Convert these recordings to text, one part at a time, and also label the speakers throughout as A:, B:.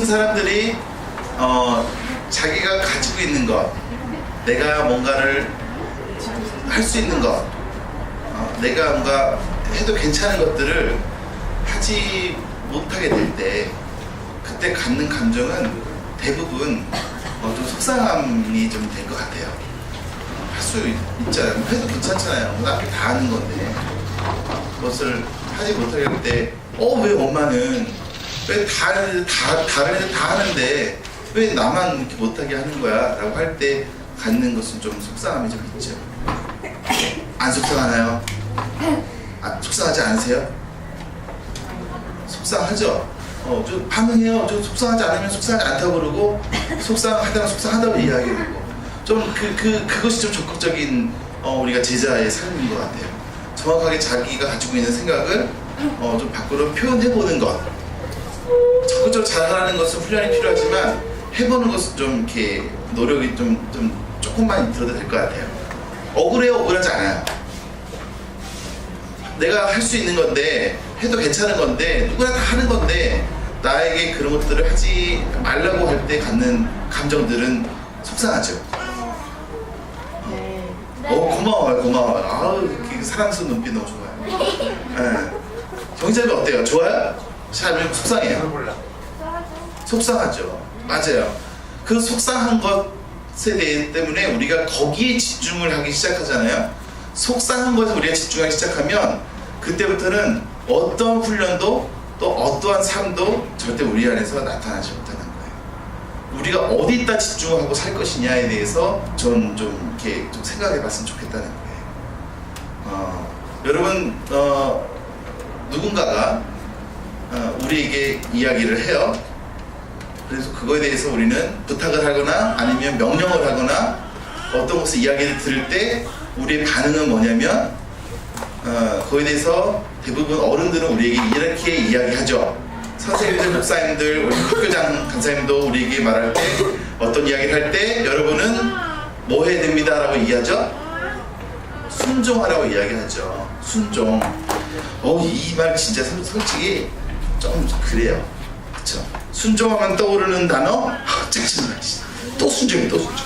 A: 모든 사람들이 자기가 가지고 있는 것, 내가 뭔가를 할 수 있는 것, 내가 뭔가 해도 괜찮은 것들을 하지 못하게 될 때, 그때 갖는 감정은 대부분 좀 속상함이 좀 될 것 같아요. 할 수 있잖아요. 해도 괜찮잖아요. 남이 다 하는 건데 그것을 하지 못하게 될 때, 왜 엄마는 왜 다른 애들 다 하는데 왜 나만 이렇게 못하게 하는 거야? 라고 할 때 갖는 것은 좀 속상함이 좀 있죠. 안 속상하나요? 속상하지 않으세요? 속상하죠? 좀 반응해요. 좀 속상하지 않으면 속상하지 않다고 그러고, 속상하다면 속상하다고 이야기하고, 좀 그것이 좀 적극적인 우리가 제자의 삶인 것 같아요. 정확하게 자기가 가지고 있는 생각을 좀 밖으로 표현해보는 것. 적극적으로 잘하는 것은 훈련이 필요하지만 해보는 것은 좀 이렇게 노력이 좀 조금만 들어도 될 것 같아요. 억울해요? 억울하지 않아요. 내가 할 수 있는 건데, 해도 괜찮은 건데, 누구나 다 하는 건데 나에게 그런 것들을 하지 말라고 할 때 갖는 감정들은 속상하죠. 고마워요. 아우, 사랑스러운 눈빛 너무 좋아요. 네. 경제비 어때요? 좋아요? 잘 속상해요? 속상하죠. 맞아요. 그 속상한 것에 대해 때문에 우리가 거기에 집중을 하기 시작하잖아요. 속상한 것에 우리가 집중하기 시작하면 그때부터는 어떤 훈련도 또 어떠한 삶도 절대 우리 안에서 나타나지 못하는 거예요. 우리가 어디다 집중하고 살 것이냐에 대해서 좀 이렇게 좀 생각해 봤으면 좋겠다는 거예요. 여러분, 누군가가 우리에게 이야기를 해요. 그래서 그거에 대해서 우리는 부탁을 하거나 아니면 명령을 하거나 어떤 것을 이야기를 들을 때 우리의 반응은 뭐냐면, 거기에 대해서 대부분 어른들은 우리에게 이렇게 이야기하죠. 선생님들, 목사님들, 우리 학교장 간사님도 우리에게 말할 때, 어떤 이야기를 할 때 여러분은 뭐 해야 됩니다 라고 얘기하죠? 순종하라고 이야기하죠. 순종. 이 말 진짜 솔직히 좀 그래요. 그쵸? 순종하면 떠오르는 단어? 짜증나. 또 순종이야, 또 순종.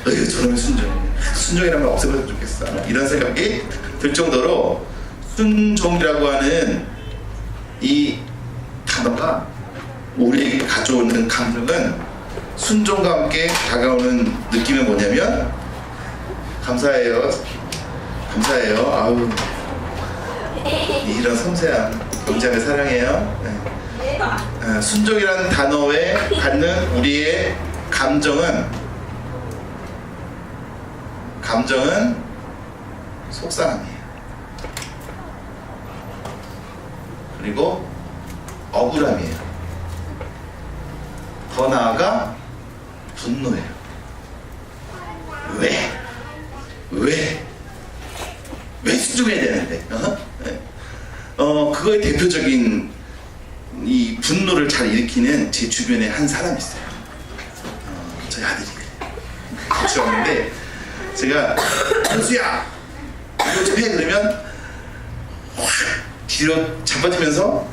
A: 저놈의 순종. 순종이라는 말 없애버렸으면 좋겠어. 이런 생각이 들 정도로 순종이라고 하는 이 단어가 우리에게 가져오는 감정은, 순종과 함께 다가오는 느낌은 뭐냐면, 감사해요. 아우, 이런 섬세한 경장을 사랑해요. 네. 순종이라는 단어에 갖는 우리의 감정은 속상함이에요. 그리고 억울함이에요. 더 나아가 분노예요. 왜 순종해야 되는데? 그거의 대표적인 이 분노를 잘 일으키는 제 주변에 한 사람이 있어요. 저희 아들이 같이 왔는데, 제가 현수야 이거 좀 해 그러면 확 뒤로 잡아주면서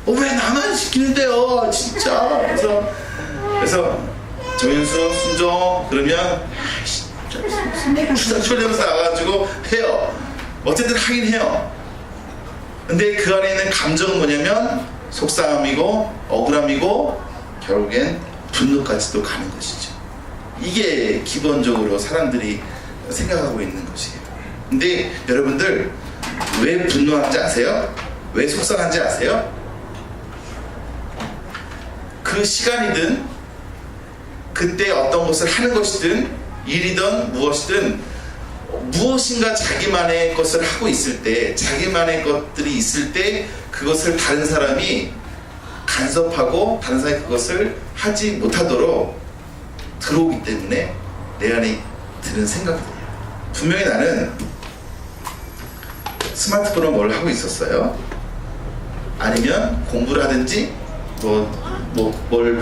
A: 왜 나만 시키는데요 진짜. 그래서 정현수 순종 그러면 출렁출렁 나가가지고 해요. 어쨌든 하긴 해요. 근데 그 안에 있는 감정은 뭐냐면 속상함이고 억울함이고 결국엔 분노까지도 가는 것이죠. 이게 기본적으로 사람들이 생각하고 있는 것이에요. 근데 여러분들 왜 분노한지 아세요? 왜 속상한지 아세요? 그 시간이든 그때 어떤 것을 하는 것이든 일이든 무엇이든 무엇인가 자기만의 것을 하고 있을 때, 자기만의 것들이 있을 때 그것을 다른 사람이 간섭하고 다른 사람이 그것을 하지 못하도록 들어오기 때문에 내 안에 드는 생각들이에요. 분명히 나는 스마트폰으로 뭘 하고 있었어요. 아니면 공부를 하든지 뭘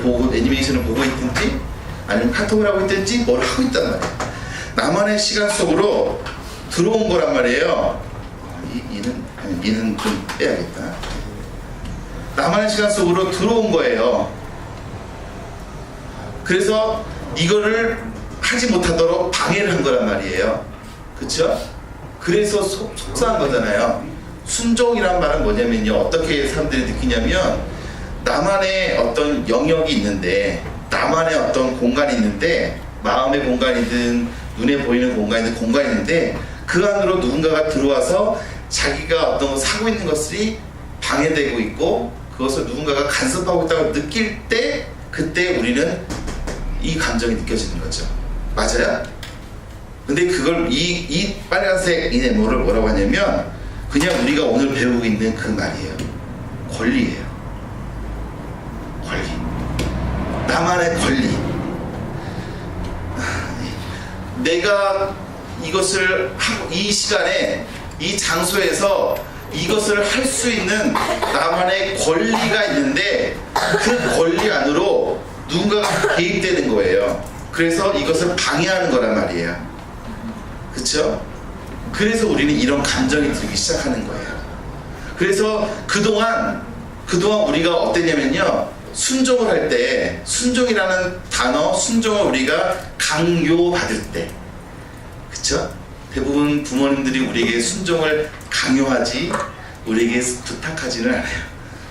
A: 보고 애니메이션을 보고 있든지 아니면 카톡을 하고 있든지 뭘 하고 있단 말이에요. 나만의 시간 속으로 들어온 거란 말이에요. 이는 좀 빼야겠다. 나만의 시간 속으로 들어온 거예요. 그래서 이거를 하지 못하도록 방해를 한 거란 말이에요. 그쵸? 그래서 속상한 거잖아요. 순종이란 말은 뭐냐면요, 어떻게 사람들이 느끼냐면, 나만의 어떤 영역이 있는데, 나만의 어떤 공간이 있는데, 마음의 공간이든 눈에 보이는 공간이 있는데, 그 안으로 누군가가 들어와서 자기가 어떤 사고 있는 것이 방해되고 있고, 그것을 누군가가 간섭하고 있다고 느낄 때, 그때 우리는 이 감정이 느껴지는 거죠. 맞아요? 근데 그걸 이 빨간색 이 네모를 뭐라고 하냐면, 그냥 우리가 오늘 배우고 있는 그 말이에요. 권리예요. 권리. 나만의 권리. 내가 이것을 하고, 이 시간에 이 장소에서 이것을 할 수 있는 나만의 권리가 있는데, 그 권리 안으로 누군가가 개입되는 거예요. 그래서 이것을 방해하는 거란 말이에요. 그쵸? 그래서 우리는 이런 감정이 들기 시작하는 거예요. 그래서 그동안 우리가 어땠냐면요, 순종을 할 때, 순종이라는 단어, 순종을 우리가 강요받을 때, 그쵸? 대부분 부모님들이 우리에게 순종을 강요하지, 우리에게 부탁하지는 않아요.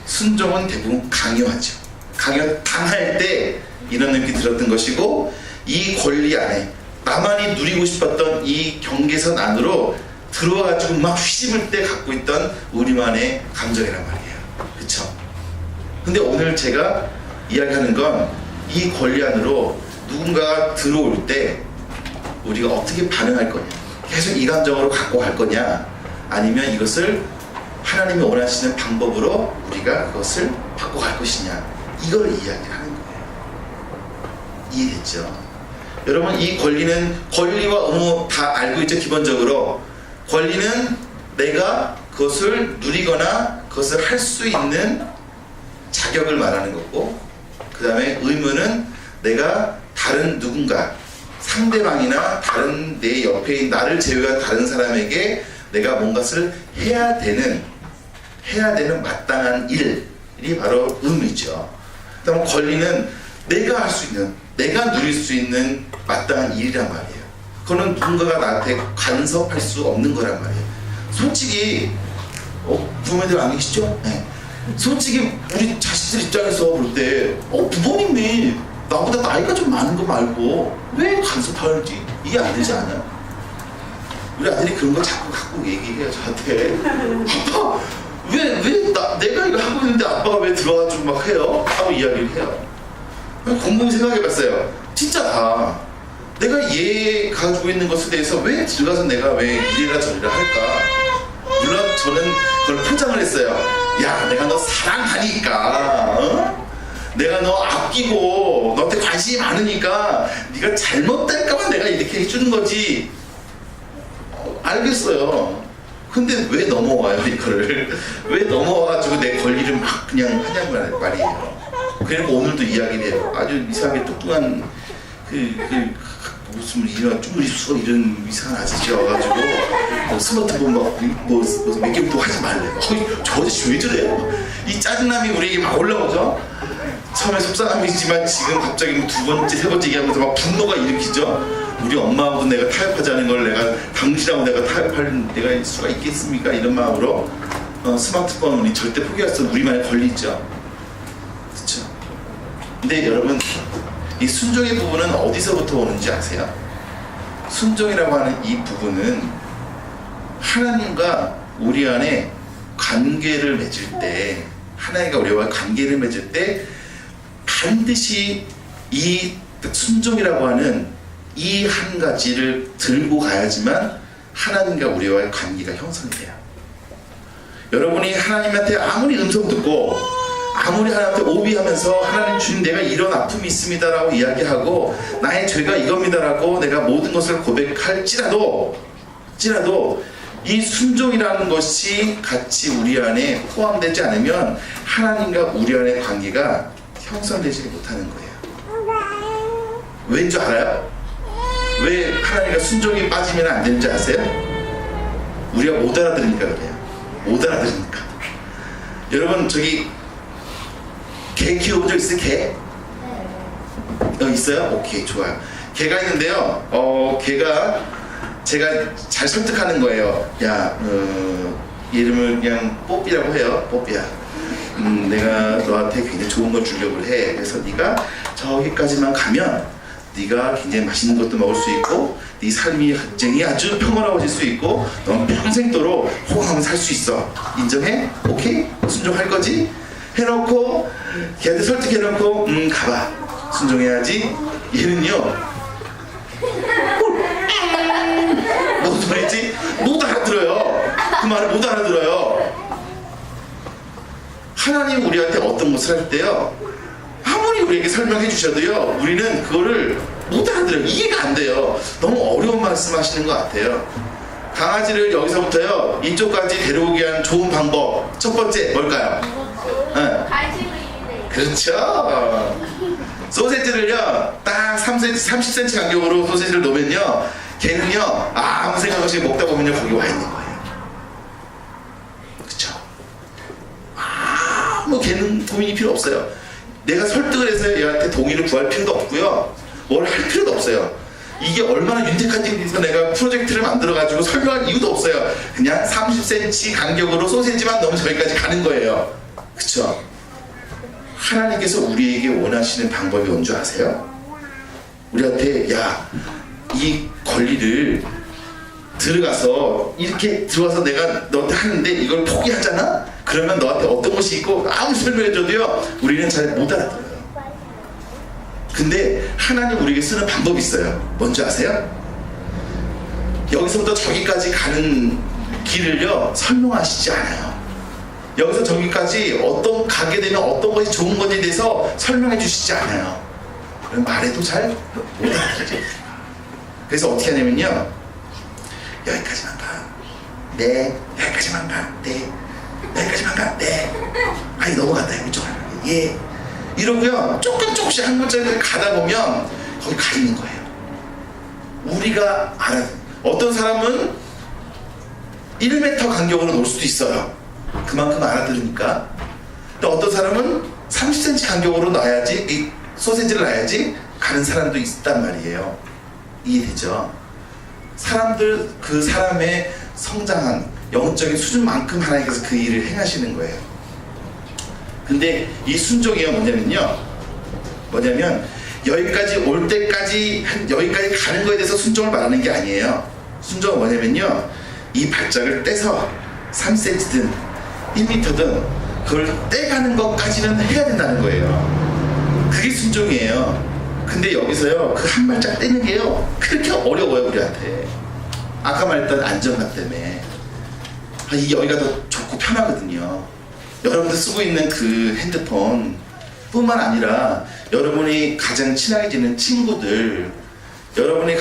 A: 순종은 대부분 강요하죠. 강요당할 때 이런 느낌이 들었던 것이고, 이 권리 안에 나만이 누리고 싶었던 이 경계선 안으로 들어와가지고 막 휘집을 때 갖고 있던 우리만의 감정이란 말이에요. 그쵸? 근데 오늘 제가 이야기하는 건, 이 권리 안으로 누군가가 들어올 때 우리가 어떻게 반응할 거냐, 계속 이 감정으로 갖고 갈 거냐, 아니면 이것을 하나님이 원하시는 방법으로 우리가 그것을 바꿔 갈 것이냐, 이걸 이야기를 하는 거예요. 이해됐죠? 여러분, 이 권리는, 권리와 의무 다 알고 있죠? 기본적으로 권리는 내가 그것을 누리거나 그것을 할 수 있는 자격을 말하는 거고, 그 다음에 의무는 내가 다른 누군가, 상대방이나 다른 내 옆에 있는 나를 제외한 다른 사람에게 내가 뭔가를 해야 되는 마땅한 일이 바로 의무이죠. 그 다음에 권리는 내가 할 수 있는, 내가 누릴 수 있는 마땅한 일이란 말이에요. 그거는 누군가가 나한테 간섭할 수 없는 거란 말이에요. 솔직히 부모님들 안 계시죠? 네. 솔직히 우리 자식들 입장에서 볼 때 부모님이 나보다 나이가 좀 많은 거 말고 왜 간섭하는지 이해 안 되지 않아요? 우리 아들이 그런 거 자꾸 갖고 얘기해요, 저한테. 아빠, 내가 이거 하고 있는데 아빠가 왜 들어와가지고 막 해요? 하고 이야기를 해요. 곰곰이 생각해봤어요. 진짜 다 내가 얘 가지고 있는 것에 대해서 왜 들어가서 내가 왜 이래라 저래라 할까? 물론 저는 그걸 포장을 했어요. 야, 내가 너 사랑하니까, 내가 너 아끼고 너한테 관심이 많으니까 네가 잘못될까봐 내가 이렇게 해주는 거지. 알겠어요. 근데 왜 넘어와요, 이거를? 왜 넘어와가지고 내 권리를 막 그냥 하냐고 말이에요. 그리고 오늘도 이야기를 해요. 아주 이상하게 똑똑한 무슨 이런 쭈무리수가 이런 이상한 아저씨 와가지고 스마트폰 몇 개부터 하지 말래. 저 아저씨 왜 저래요? 이 짜증남이 우리에게 막 올라오죠. 처음에 속상함이지만 지금 갑자기 두 번째, 세 번째 얘기하면서 막 분노가 일으키죠. 우리 엄마하고 내가 타협하지 않은 걸 내가 당신하고 내가 타협할 내가 수가 있겠습니까? 이런 마음으로 스마트폰 우리 절대 포기할 수 없는 우리만의 권리죠. 그렇죠? 근데 여러분, 이 순종의 부분은 어디서부터 오는지 아세요? 순종이라고 하는 이 부분은 하나님과 우리 안에 관계를 맺을 때, 하나님과 우리와 관계를 맺을 때 반드시 이 순종이라고 하는 이 한 가지를 들고 가야지만 하나님과 우리와의 관계가 형성이 돼요. 여러분이 하나님한테 아무리 음성 듣고 아무리 하나님한테 오비하면서 하나님 주님 내가 이런 아픔이 있습니다 라고 이야기하고 나의 죄가 이겁니다라고 내가 모든 것을 고백할지라도 이 순종이라는 것이 같이 우리 안에 포함되지 않으면 하나님과 우리 안의 관계가 형성되지 못하는 거예요. 왠 줄 알아요? 왜 하나님과 순종이 빠지면 안 되는지 아세요? 우리가 못 알아들으니까 그래요. 못 알아들으니까. 여러분, 저기 개 키워본 적 있어요? 있어요? 오케이, 좋아요. 개가 있는데요. 개가 제가 잘 설득하는 거예요. 야, 이름을 그냥 뽀삐라고 해요. 뽀삐야. 내가 너한테 굉장히 좋은 걸 주려고 해. 그래서 네가 저기까지만 가면 네가 굉장히 맛있는 것도 먹을 수 있고 네 삶이 굉장히 아주 평화로워질 수 있고 넌 평생도록 호강하면 살 수 있어. 인정해? 오케이? 순종할 거지? 해놓고 걔한테 설득해놓고 가봐. 순종해야지. 얘는요 무슨 소리지? 못 알아들어요. 그 말을 못 알아들어요. 하나님 우리한테 어떤 것을 할 때요 아무리 우리에게 설명해 주셔도요 우리는 그거를 못 알아들어요. 이해가 안 돼요. 너무 어려운 말씀하시는 것 같아요. 강아지를 여기서부터요 이쪽까지 데려오기 위한 좋은 방법 첫 번째 뭘까요? 그렇죠. 소세지를요 딱 30cm 간격으로 소세지를 놓으면요 걔는요 아무 생각 없이 먹다 보면요 거기 와 있는 거예요. 그쵸? 뭐 걔는 고민이 필요 없어요. 내가 설득을 해서 얘한테 동의를 구할 필요도 없고요 뭘 할 필요도 없어요. 이게 얼마나 윤택한지 해서 내가 프로젝트를 만들어 가지고 설명할 이유도 없어요. 그냥 30cm 간격으로 소세지만 넣으면 저기까지 가는 거예요. 그쵸? 하나님께서 우리에게 원하시는 방법이 뭔 줄 아세요? 우리한테 야, 이 권리를 들어가서 이렇게 들어와서 내가 너한테 하는데 이걸 포기하잖아? 그러면 너한테 어떤 것이 있고 아무리 설명해줘도요 우리는 잘 못 알아들어요. 근데 하나님 우리에게 쓰는 방법이 있어요. 뭔지 아세요? 여기서부터 저기까지 가는 길을요 설명하시지 않아요. 여기서 저기까지 가게 되면 어떤 것이 좋은 건지에 대해서 설명해 주시지 않아요. 말해도 잘 못 알아들어요. 그래서 어떻게 하냐면요 여기까지만 가. 네. 여기까지만 가. 네. 여기까지만 가. 네. 아니 넘어갔다. 이쪽으로. 예. 이러고요 조금씩 한 문자를 가다 보면 거기 가 있는 거예요. 우리가 어떤 사람은 1m 간격으로 놓을 수도 있어요. 그만큼 알아들으니까. 또 어떤 사람은 30cm 간격으로 놔야지 이 소세지를 놔야지 가는 사람도 있단 말이에요. 이해되죠? 사람들 그 사람의 성장한 영적인 수준만큼 하나님께서 그 일을 행하시는 거예요. 근데 이 순종이요 뭐냐면 여기까지 올 때까지 여기까지 가는 거에 대해서 순종을 말하는 게 아니에요. 순종은 뭐냐면요 이 발짝을 떼서 3cm든 1m든 그걸 떼가는 것까지는 해야 된다는 거예요. 그게 순종이에요. 근데 여기서요 그 한 발짝 떼는 게요 그렇게 어려워요 우리한테. 아까 말했던 안정감 때문에 이 여기가 더 좋고 편하거든요. 여러분들 쓰고 있는 그 핸드폰 뿐만 아니라 여러분이 가장 친하게 지낸 친구들, 여러분이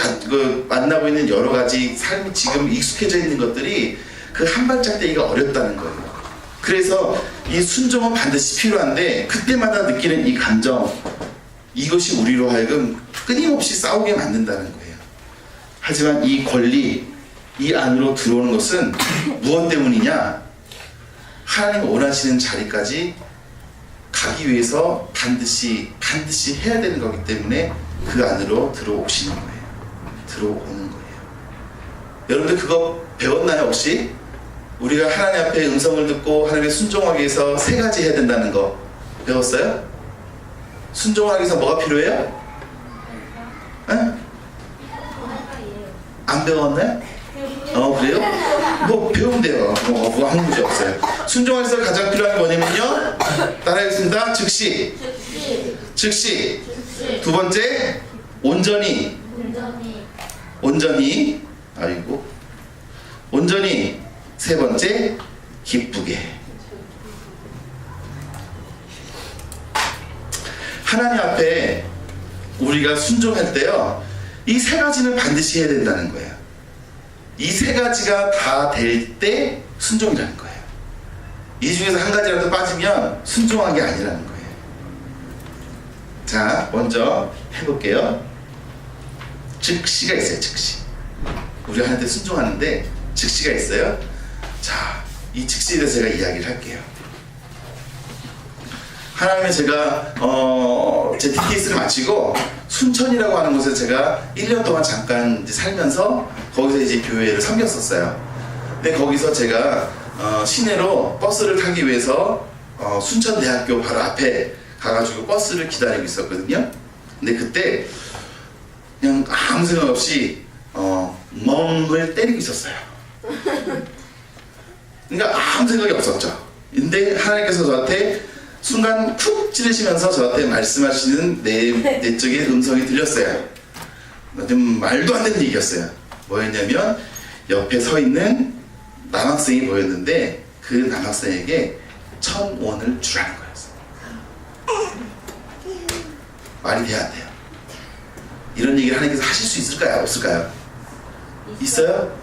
A: 만나고 있는 여러 가지 삶이 지금 익숙해져 있는 것들이 그 한 발짝 떼기가 어렵다는 거예요. 그래서 이 순종은 반드시 필요한데 그때마다 느끼는 이 감정, 이것이 우리로 하여금 끊임없이 싸우게 만든다는 거예요. 하지만 이 권리, 이 안으로 들어오는 것은 무엇 때문이냐? 하나님 원하시는 자리까지 가기 위해서 반드시 해야 되는 거기 때문에 그 안으로 들어오시는 거예요. 들어오는 거예요. 여러분들 그거 배웠나요 혹시? 우리가 하나님 앞에 음성을 듣고 하나님께 순종하기 위해서 3가지 해야 된다는 거 배웠어요? 순종하기 위해서 뭐가 필요해요? 응? 안 배웠나요? 그래요? 뭐 배우면 돼요. 뭐 아무 문제 없어요. 순종하기 위해서 가장 필요한 게 뭐냐면요 따라하겠습니다. 즉시 두 번째 온전히 세 번째 기쁘게. 하나님 앞에 우리가 순종할 때요 이 3가지는 반드시 해야 된다는 거예요. 이 3가지가 다 될 때 순종이라는 거예요. 이 중에서 한 가지라도 빠지면 순종한 게 아니라는 거예요. 자, 먼저 해볼게요. 즉시가 있어요. 즉시. 우리 하나님께 순종하는데 즉시가 있어요. 자, 이 즉시에 대해서 제가 이야기를 할게요. 하나님은 제가 제 DTS를 마치고 순천이라고 하는 곳에 제가 1년 동안 잠깐 이제 살면서 거기서 이제 교회를 섬겼었어요. 근데 거기서 제가 시내로 버스를 타기 위해서 순천대학교 바로 앞에 가가지고 버스를 기다리고 있었거든요. 근데 그때 그냥 아무 생각 없이 멍을 때리고 있었어요. 그러니까 아무 생각이 없었죠. 근데 하나님께서 저한테 순간 쿡 찌르시면서 저한테 말씀하시는 내적인 음성이 들렸어요. 좀 말도 안 되는 얘기였어요. 뭐였냐면 옆에 서 있는 남학생이 보였는데 그 남학생에게 1,000원을 주라는 거였어요. 말이 돼야 안 돼요. 이런 얘기를 하나님께서 하실 수 있을까요? 없을까요? 있어요?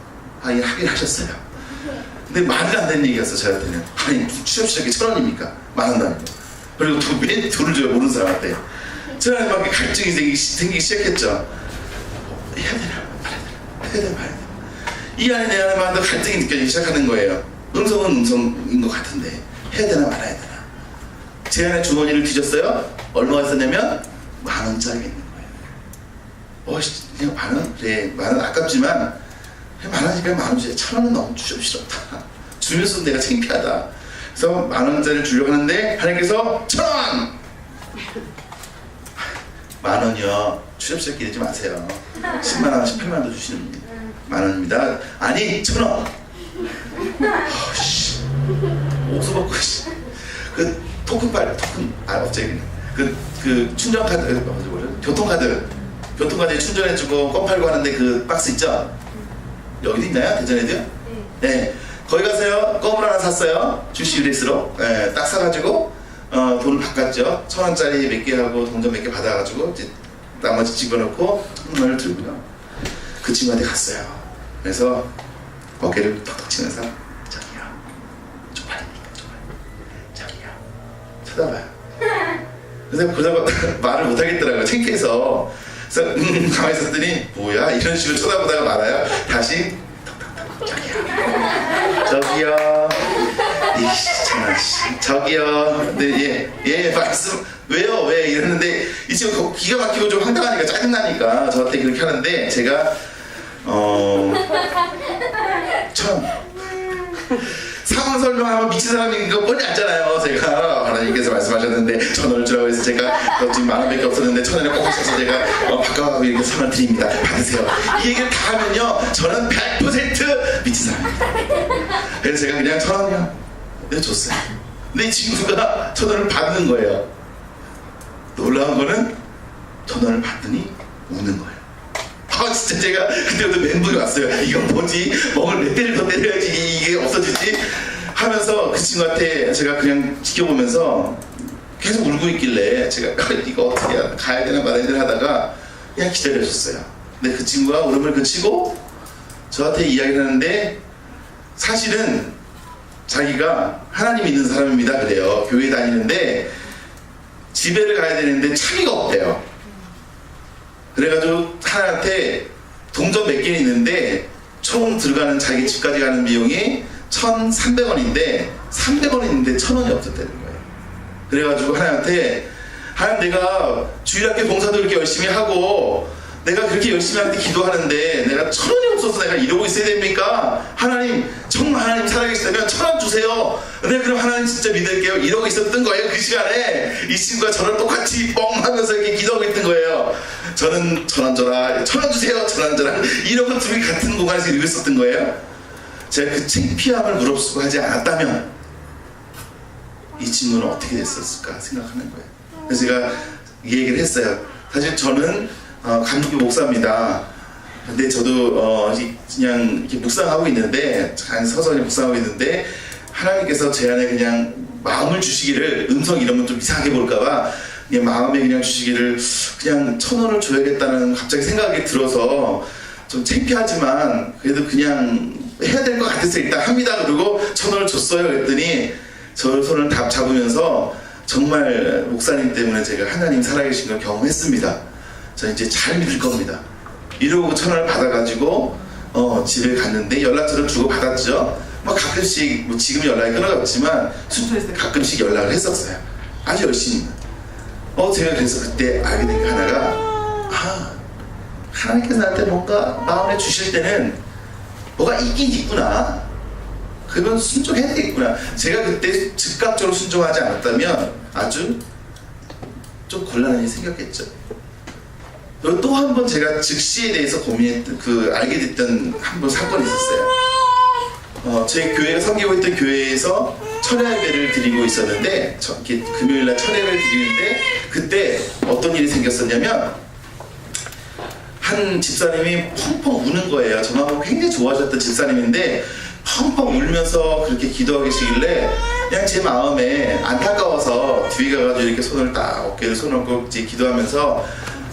A: 예, 하긴 하셨어요. 근데 말이 안 되는 얘기였어 저한테는. 아니 취업 시작이 1,000원입니까? 말한다는 거. 그리고 왜 돈을 줘요 모르는 사람한테. 저한테 막 갈증이 생기기 시작했죠. 해야 되나 말아야 되나, 해야 되나 말아야 되나. 이 안에 내 안에 마음도 갈등이 느껴지기 시작하는 거예요. 음성은 음성인 것 같은데 해야 되나 말아야 되나. 제 안에 주머니를 뒤졌어요. 얼마가 있었냐면 10,000원짜리가 있는 거예요. 그냥 10,000원? 그래 10,000원 아깝지만 10,000원이니까 10,000원 주세요. 1,000원은 너무 주접스럽다. 주면서 내가 창피하다. 그래서 10,000원짜리를 주려고 하는데 하나님께서 1,000원! 10,000원이요. 주접스럽게 내지 마세요. 10만원, 18만원도 주시는 10,000원입니다. 아니 1,000원! 옷을 벗고 그 토큰 갑자기 그 충전카드 교통카드에 충전해주고 껌 팔고 하는데 그 박스 있죠? 여기도 있나요? 대전에도요? 네. 거기 가서요 껌을 하나 샀어요. 주시 유레스로. 네, 딱 사가지고 돈을 바꿨죠. 1,000원짜리 몇 개 하고 동전 몇 개 받아가지고 이제 나머지 집어넣고 돈을 들고요. 그 친구한테 갔어요. 그래서 어깨를 톡톡 치면서 저기요 쪽팔립니까? 저기요 쳐다봐요. 그래서 그러다가 말을 못하겠더라고요. 창피해서. 그래서 가만히 있었더니 뭐야 이런 식으로 쳐다보다가 말아요. 다시 저기요 저기요 네, 예 말씀 왜요 왜 이러는데 이 친구 기가 막히고 좀 황당하니까 짜증나니까 저한테 그렇게 하는데 제가 상황 설명하면 미친 사람인 거 뻔히 알잖아요. 제가 하나님께서 말씀하셨는데 1,000원을 주라고 해서 제가 지금 10,000원밖에 없었는데 1,000원을 꼭 하셔서 제가 바꿔가고 이렇게 1,000원 드립니다. 받으세요. 이 얘기를 다 하면요 저는 100% 미친 사람입니다. 그래서 제가 그냥 1,000원이요 네 줬어요. 근데 이 친구가 1,000원을 받는 거예요. 놀라운 거는 1,000원을 받더니 우는 거예요. 진짜 제가 그때부터 멘붕이 왔어요. 이건 뭐지? 멍을 몇 대를 더 때려야지 이게 없어지지? 하면서 그 친구한테 제가 그냥 지켜보면서 계속 울고 있길래 제가 이거 어떻게 가야 되나 말아야 되나 하다가 그냥 기다려줬어요. 근데 그 친구가 울음을 그치고 저한테 이야기를 하는데 사실은 자기가 하나님 믿는 사람입니다 그래요. 교회 다니는데 집에를 가야 되는데 차비가 없대요. 그래가지고 하나한테 동전 몇 개 있는데 총 들어가는 자기 집까지 가는 비용이 1,300원인데 300원 있는데 1,000원이 없었다는 거예요. 그래가지고 하나한테 하나님 내가 주일학교 봉사도 이렇게 열심히 하고 내가 그렇게 열심히 하는데 기도하는데 내가 1,000원이 없어서 내가 이러고 있어야 됩니까? 하나님 정말 하나님 살아계시다면 1,000원 주세요. 네 그럼 하나님 진짜 믿을게요. 이러고 있었던 거예요. 그 시간에 이 친구가 저를 똑같이 뻥 하면서 이렇게 기도하고 있던 거예요. 저는 1,000원 줘라 1,000원 주세요 1,000원 줘라 이러고 둘이 같은 공간에서 이러고 있었던 거예요. 제가 그 창피함을 무릅쓰고 하지 않았다면 이 친구는 어떻게 됐었을까 생각하는 거예요. 그래서 제가 이 얘기를 했어요. 사실 저는 감리교 목사입니다. 근데 저도 그냥 이렇게 묵상하고 있는데 서서히 묵상하고 있는데 하나님께서 제 안에 그냥 마음을 주시기를 음성 이러면 좀 이상하게 볼까봐 그냥 마음에 그냥 주시기를 그냥 1,000원을 줘야겠다는 갑자기 생각이 들어서 좀 창피하지만 그래도 그냥 해야 될 것 같아서 일단 합니다. 그리고 1,000원을 줬어요. 그랬더니 저 손을 다 잡으면서 정말 목사님 때문에 제가 하나님 살아계신 걸 경험했습니다. 저 이제 잘 믿을 겁니다. 이러고 1,000원을 받아가지고 집에 갔는데 연락처를 주고 받았죠. 뭐 가끔씩 뭐 지금 연락이 끊어졌지만 순천했을 때 가끔씩 연락을 했었어요. 아주 열심히. 제가 그래서 그때 알게 된 게 하나가 하나님께서 나한테 뭔가 마음에 주실 때는 뭐가 있긴 있구나. 그건 순종해야 되겠구나. 제가 그때 즉각적으로 순종하지 않았다면 아주 좀 곤란한 일이 생겼겠죠. 또 한 번 제가 즉시에 대해서 알게 됐던 한 번 사건이 있었어요. 제 교회가 섬기고 있던 교회에서 철야 예배를 드리고 있었는데, 금요일날 철야 예배를 드리는데, 그때 어떤 일이 생겼었냐면, 한 집사님이 펑펑 우는 거예요. 저만 보고 굉장히 좋아하셨던 집사님인데, 펑펑 울면서 그렇게 기도하고 계시길래, 그냥 제 마음에 안타까워서 뒤에 가가지고 이렇게 손을 딱 어깨를 손을 얹고 기도하면서,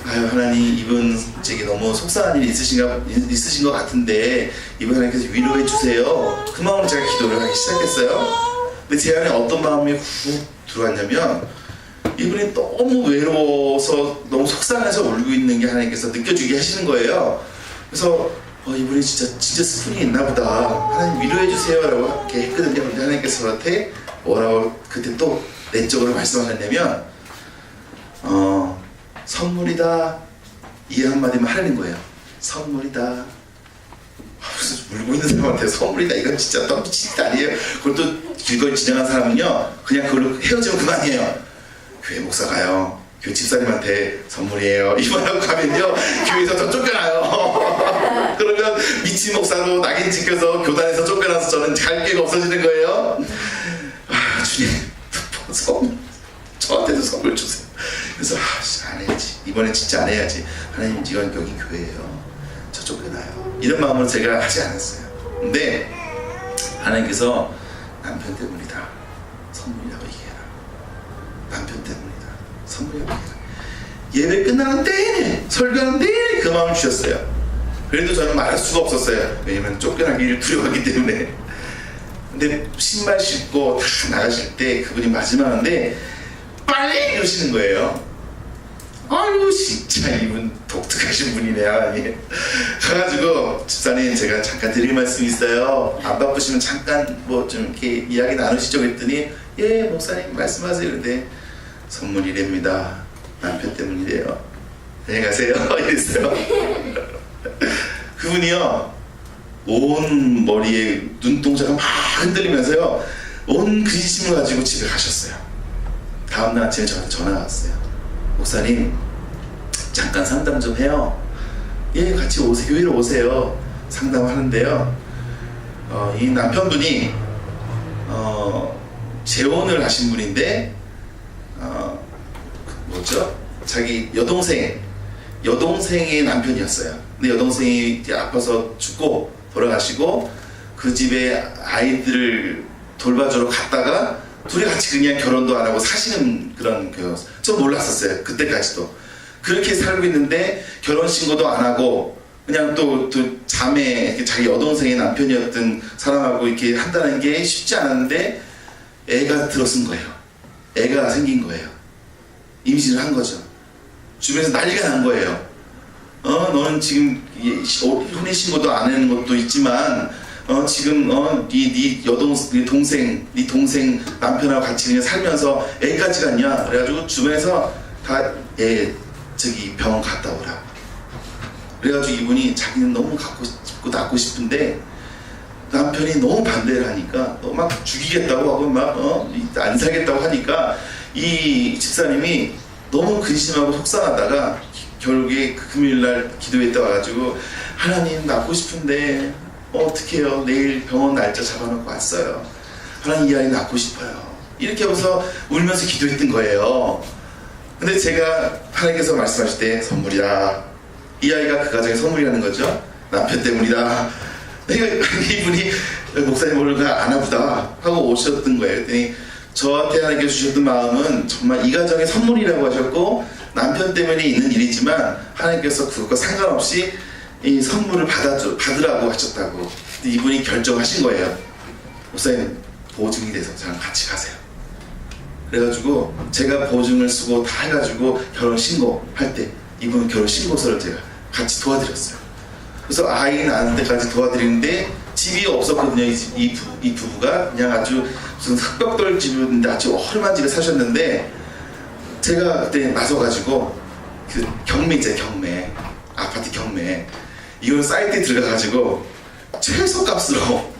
A: 아유, 하나님, 이분 너무 속상한 일이 있으신 것 같은데 이분 하나님께서 위로해 주세요. 그 마음으로 제가 기도를 하기 시작했어요. 근데 제 안에 어떤 마음이 훅 들어왔냐면, 이분이 너무 외로워서 너무 속상해서 울고 있는 게 하나님께서 느껴지게 하시는 거예요. 그래서 이분이 진짜 슬픔이 있나 보다, 하나님 위로해 주세요 라고 이렇게 했거든요. 근데 하나님께서 저한테 뭐라고 그때 또 내적으로 말씀하셨냐면, 선물이다, 이 한마디만 하라는 거예요. 선물이다. 울고 있는 사람한테 선물이다, 이건 진짜 너무 미친 짓 아니에요. 그것도 길거리 지나간 사람은요, 그냥 그걸로 헤어지면 그만이에요. 교회 목사 가요, 교회 집사님한테 선물이에요 이만하고 가면요, 교회에서 저 쫓겨나요. 그러면 미친 목사로 낙인 찍혀서 교단에서 쫓겨나서 저는 갈 기회가 없어지는 거예요. 주님, 저한테도 선물 주세요. 그래서 안 해야지, 이번엔 진짜 안 해야지. 하나님, 이건 여기 교회예요, 저 쫓겨나요. 이런 마음으로 제가 하지 않았어요. 근데 하나님께서 남편 때문이다, 선물이라고 얘기해라. 남편 때문이다, 선물이라고 얘기해라. 예배 끝나는 내내, 설교하는 내내 그 마음을 주셨어요. 그래도 저는 말할 수가 없었어요. 왜냐면 쫓겨나기를 두려워하기 때문에. 근데 신발 신고 다 나가실 때 그분이 마지막인데 빨리 이러시는 거예요. 아이고, 진짜 이분 독특하신 분이네, 하나님. 가가지고, 집사님, 제가 잠깐 드릴 말씀이 있어요. 안 바쁘시면 잠깐 뭐 좀 이렇게 이야기 나누시죠 그랬더니, 예, 목사님 말씀하세요. 근데 선물이랍니다. 남편 때문이래요. 안녕히 가세요. 이랬어요. 그분이요, 온 머리에 눈동자가 막 흔들리면서요, 온 근심을 가지고 집에 가셨어요. 다음날 아침에 저한테 전화가 왔어요. 목사님, 잠깐 상담 좀 해요. 예, 같이 오세요. 교회로 오세요. 상담하는데요, 이 남편분이 재혼을 하신 분인데, 자기 여동생의 남편이었어요. 근데 여동생이 이제 아파서 죽고 돌아가시고, 그 집에 아이들을 돌봐주러 갔다가 둘이 같이 그냥 결혼도 안 하고 사시는 그런, 좀 몰랐었어요, 그때까지도. 그렇게 살고 있는데 결혼신고도 안 하고 그냥 또 자매, 자기 여동생의 남편이었던 사람하고 이렇게 한다는 게 쉽지 않았는데, 애가 들어선 거예요. 애가 생긴 거예요. 임신을 한 거죠. 주변에서 난리가 난 거예요. 너는 지금 혼인신고도 안 하는 것도 있지만, 지금 네 동생 남편하고 같이 그냥 살면서 애까지 갔냐? 그래가지고 주변에서 다 병원 갔다 오라. 그래가지고 이분이 자기는 너무 갖고 싶고 낳고 싶은데 남편이 너무 반대를 하니까, 막 죽이겠다고 하고 막 안 살겠다고 하니까, 이 집사님이 너무 근심하고 속상하다가 결국에 그 금요일날 기도회 때 와가지고, 하나님, 낳고 싶은데 어떡해요, 내일 병원 날짜 잡아놓고 왔어요. 하나님, 이 아이 낳고 싶어요. 이렇게 하면서 울면서 기도했던 거예요. 근데 제가 하나님께서 말씀하실 때, 선물이다, 이 아이가 그 가정의 선물이라는 거죠. 남편 때문이다. 이분이 목사님 오늘 아나보다 하고 오셨던 거예요. 그랬더니 저한테 하나님께서 주셨던 마음은 정말 이 가정의 선물이라고 하셨고, 남편 때문에 있는 일이지만 하나님께서 그것과 상관없이 이 선물을 받으라고 하셨다고. 이분이 결정하신 거예요. 목사님, 보증이 돼서 저랑 같이 가세요. 그래가지고 제가 보증을 쓰고 다 해가지고 결혼신고 할 때 이분 결혼신고서를 제가 같이 도와드렸어요. 그래서 아이 낳는 데까지 도와드리는데, 집이 없었거든요. 이 부부가 그냥 아주 무슨 흙벽돌 집인데 아주 허름한 집에 사셨는데, 제가 그때 나서가지고 그 경매 있잖아요. 경매. 아파트 경매. 이걸 사이트에 들어가가지고 최소값으로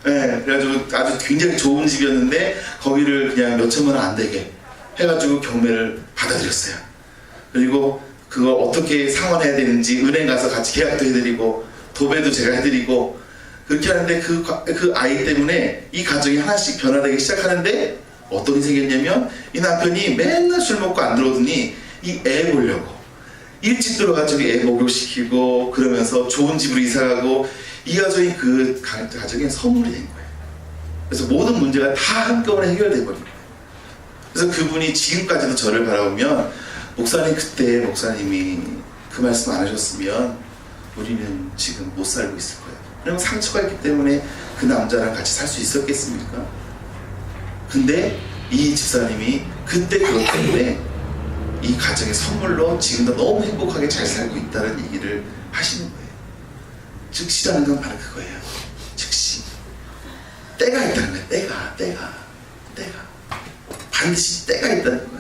A: 그래가지고 아주 굉장히 좋은 집이었는데 거기를 그냥 몇 천만 원 안 되게 해가지고 경매를 받아들였어요. 그리고 그거 어떻게 상환해야 되는지 은행 가서 같이 계약도 해드리고 도배도 제가 해드리고 그렇게 하는데 그 아이 때문에 이 가정이 하나씩 변화되기 시작하는데 어떤 일이 생겼냐면 이 남편이 맨날 술 먹고 안 들어오더니 이 애 보려고 일찍 들어가지고 애 목욕시키고 그러면서 좋은 집으로 이사가고 이 가정이 그 가정의 선물이 된 거예요. 그래서 모든 문제가 다 한꺼번에 해결돼 버린 거예요. 그래서 그분이 지금까지도 저를 바라보면 목사님 그때 목사님이 그 말씀 안 하셨으면 우리는 지금 못 살고 있을 거예요. 왜냐면 상처가 있기 때문에 그 남자랑 같이 살 수 있었겠습니까? 근데 이 집사님이 그때 그것 때문에 이 가정의 선물로 지금도 너무 행복하게 잘 살고 있다는 얘기를 하시는 거예요. 즉시라는 건 바로 그거예요. 즉시. 때가 있다는 거예요. 때가. 반드시 때가 있다는 거예요.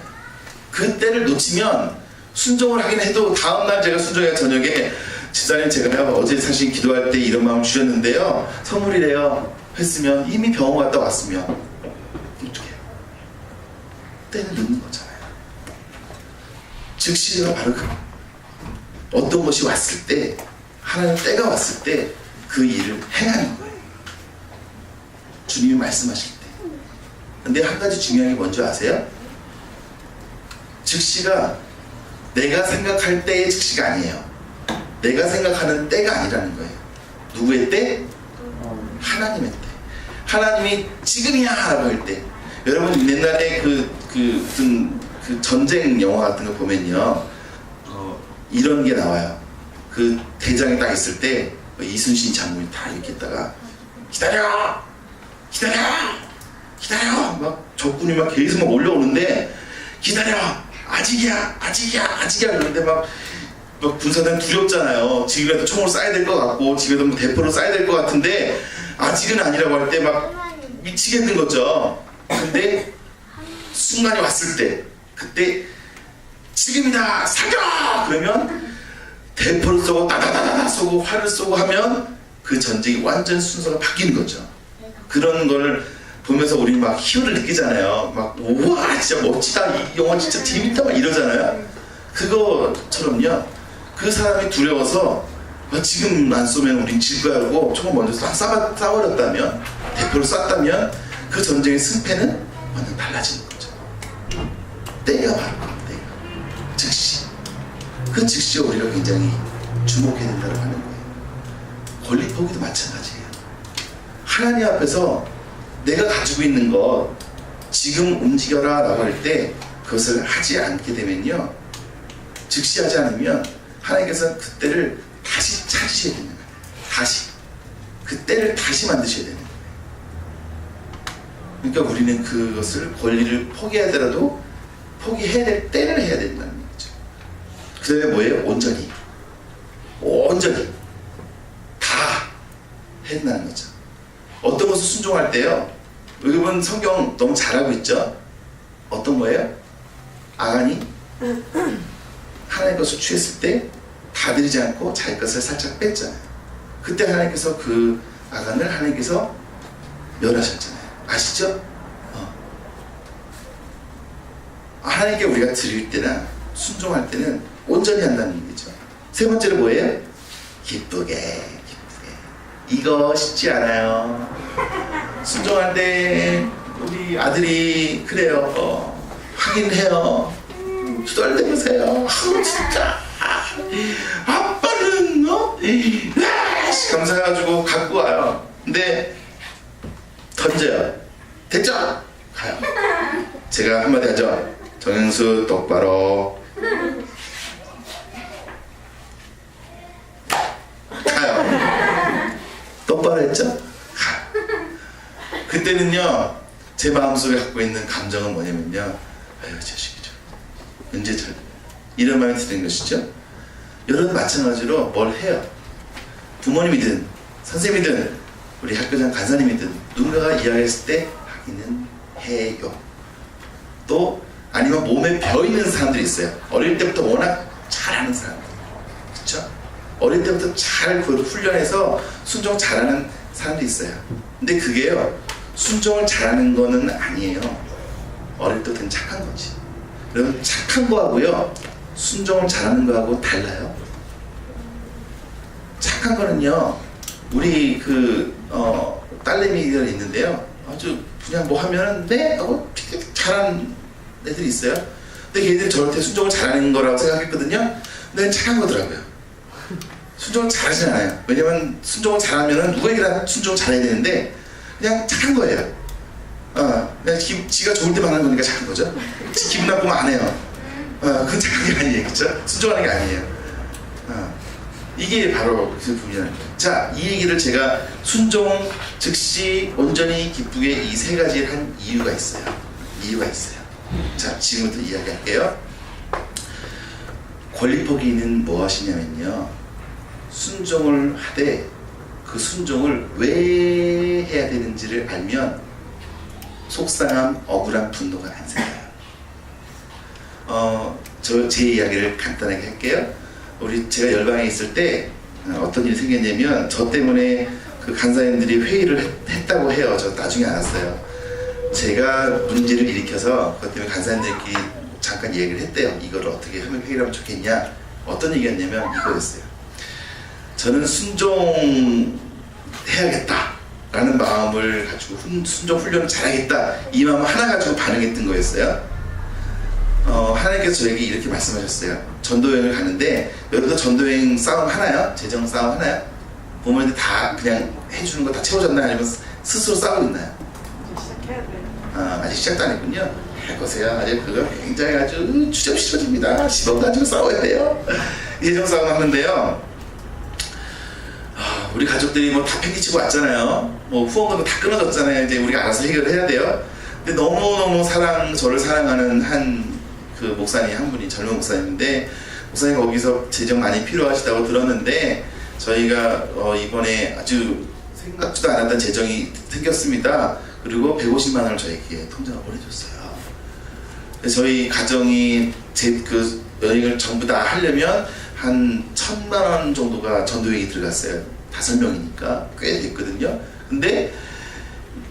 A: 그 때를 놓치면 순종을 하긴 해도 다음날 제가 순종해야 저녁에 집사님 제가 어제 사실 기도할 때 이런 마음 주셨는데요. 선물이래요. 했으면 이미 병원 갔다 왔으면 어떻게 해요? 때는 늦는 거잖아요. 즉시가 바로 그 어떤 것이 왔을 때 하나님 때가 왔을 때 그 일을 행하는 거예요. 주님이 말씀하실 때. 근데 한 가지 중요한 게 뭔지 아세요? 즉시가 내가 생각할 때의 즉시가 아니에요. 내가 생각하는 때가 아니라는 거예요. 누구의 때? 하나님의 때. 하나님이 지금이야 라고 할 때. 여러분 옛날에 그 전쟁 영화 같은 거 보면요 이런 게 나와요. 그 대장이 딱 있을 때 이순신 장군이 다 이렇게 있다가 기다려 막 적군이 막 계속 막 올라오는데 기다려 아직이야 그런데 막 군사들은 두렵잖아요. 지금이라도 총을 쏴야 될 것 같고 지금이라도 뭐 대포를 쏴야 될 것 같은데 아직은 아니라고 할 때 막 미치겠는 거죠. 근데 순간이 왔을 때 그때 지금이다 사겨 그러면 대포를 쏘고 따다다다 쏘고 활을 쏘고 하면 그 전쟁이 완전 순서가 바뀌는 거죠. 그런 걸 보면서 우리 막 희열을 느끼잖아요. 막 우와 진짜 멋지다 이 영화 진짜 재밌다 막 이러잖아요. 그거처럼요 그 사람이 두려워서 지금 안 쏘면 우린 질 거야 하고 총을 먼저 쏴버렸다면 대포를 쐈다면 그 전쟁의 승패는 완전 달라지는 거죠. 때가 바로 때가 즉시 그 즉시에 우리가 굉장히 주목해야 된다고 하는 거예요. 권리 포기도 마찬가지예요. 하나님 앞에서 내가 가지고 있는 것 지금 움직여라 라고 할 때 그것을 하지 않게 되면요 즉시 하지 않으면 하나님께서 그때를 다시 찾으셔야 되는 거예요. 다시 그때를 다시 만드셔야 되는 거예요. 그러니까 우리는 그것을 권리를 포기하더라도 포기해야 될 때를 해야 된다는 거죠. 그 다음에 뭐예요? 온전히 다 해야 된다는 거죠. 어떤 것을 순종할 때요 여러분 성경 너무 잘하고 있죠? 어떤 거예요? 아간이 하나님 것을 취했을 때 다 드리지 않고 자기 것을 살짝 뺐잖아요. 그때 하나님께서 그 아간을 하나님께서 멸하셨잖아요. 아시죠? 하나님께 우리가 드릴 때나 순종할 때는 온전히 한다는 얘기죠. 세 번째로 뭐예요? 기쁘게. 이거 쉽지 않아요. 순종할 때 우리 아들이 그래요. 확인해요. 투덜대보세요. 진짜 아빠는 감사해가지고 갖고 와요. 근데 던져요. 됐죠? 가요. 제가 한마디 하죠. 정영수 똑바로 가요. 똑바로 했죠? 가요. 그때는요 제 마음속에 갖고 있는 감정은 뭐냐면요 아유 자식이죠 언제 잘 이런 마음이 드는 것이죠. 여러분 마찬가지로 뭘 해요. 부모님이든 선생님이든 우리 학교장 간사님이든 누군가가 이야기했을 때 하기는 해요. 또 아니면 몸에 벼있는 사람들이 있어요. 어릴 때부터 워낙 잘하는 사람들, 그렇죠? 어릴 때부터 잘 훈련해서 순종 잘하는 사람도 있어요. 근데 그게요, 순종을 잘하는 거는 아니에요. 어릴 때부터는 착한 거지. 여러분, 착한 거하고요, 순종을 잘하는 거하고 달라요. 착한 거는요, 우리 딸내미들 있는데요, 아주 그냥 뭐 하면은 네 하고 잘하는 애들이 있어요. 근데 걔들이 저한테 순종을 잘하는 거라고 생각했거든요. 근데 착한 거더라고요. 순종을 잘하진 않아요. 왜냐면 순종을 잘하면은 누구에게나 순종을 잘해야 되는데 그냥 착한 거예요. 그냥 지가 좋을 때만 하는 거니까 착한 거죠. 기분 나쁘면 안 해요. 그건 착한 게 아니에요, 그렇죠? 순종하는 게 아니에요. 이게 바로 그 부분이에요. 자, 이 얘기를 제가 순종 즉시 온전히 기쁘게 이 세 가지를 한 이유가 있어요. 자, 지금부터 이야기할게요. 권리포기는 무엇이냐면요, 순종을 하되 그 순종을 왜 해야 되는지를 알면 속상함, 억울함, 분노가 안 생겨요. 제 이야기를 간단하게 할게요. 제가 열방에 있을 때 어떤 일이 생겼냐면, 저 때문에 그 간사님들이 회의를 했다고 해요. 저 나중에 알았어요. 제가 문제를 일으켜서 그것 때문에 간사님들끼리 잠깐 얘기를 했대요. 이걸 어떻게 하면 회의를 하면 좋겠냐. 어떤 얘기였냐면 이거였어요. 저는 순종해야겠다 라는 마음을 가지고 순종 훈련을 잘하겠다, 이 마음 하나 가지고 반응했던 거였어요. 하나님께서 저에게 이렇게 말씀하셨어요. 전도여행을 가는데, 여러분도 전도여행 싸움 하나요? 재정 싸움 하나요? 부모님들 다 그냥 해주는 거 다 채워졌나요? 아니면 스스로 싸우고 있나요?
B: 시작해야 돼.
A: 아직 시작도 안 했군요. 할 거세요. 아직 그거 굉장히 아주 주저주저입니다. 10억 가지고 싸워야 돼요. 예정 싸움 하는데요, 우리 가족들이 뭐 다 팽개치고 왔잖아요. 뭐 후원금도 다 끊어졌잖아요. 이제 우리가 알아서 해결을 해야 돼요. 근데 너무너무 저를 사랑하는 한 목사님 한 분이, 젊은 목사님인데, 목사님 거기서 재정 많이 필요하시다고 들었는데, 저희가 이번에 아주 생각지도 않았던 재정이 생겼습니다. 그리고 150만 원을 저에게 통장을 보내줬어요. 저희 가정이 여행을 전부 다 하려면 한 1,000만 원 정도가 전도여행이 들어갔어요. 5명이니까 꽤 됐거든요. 근데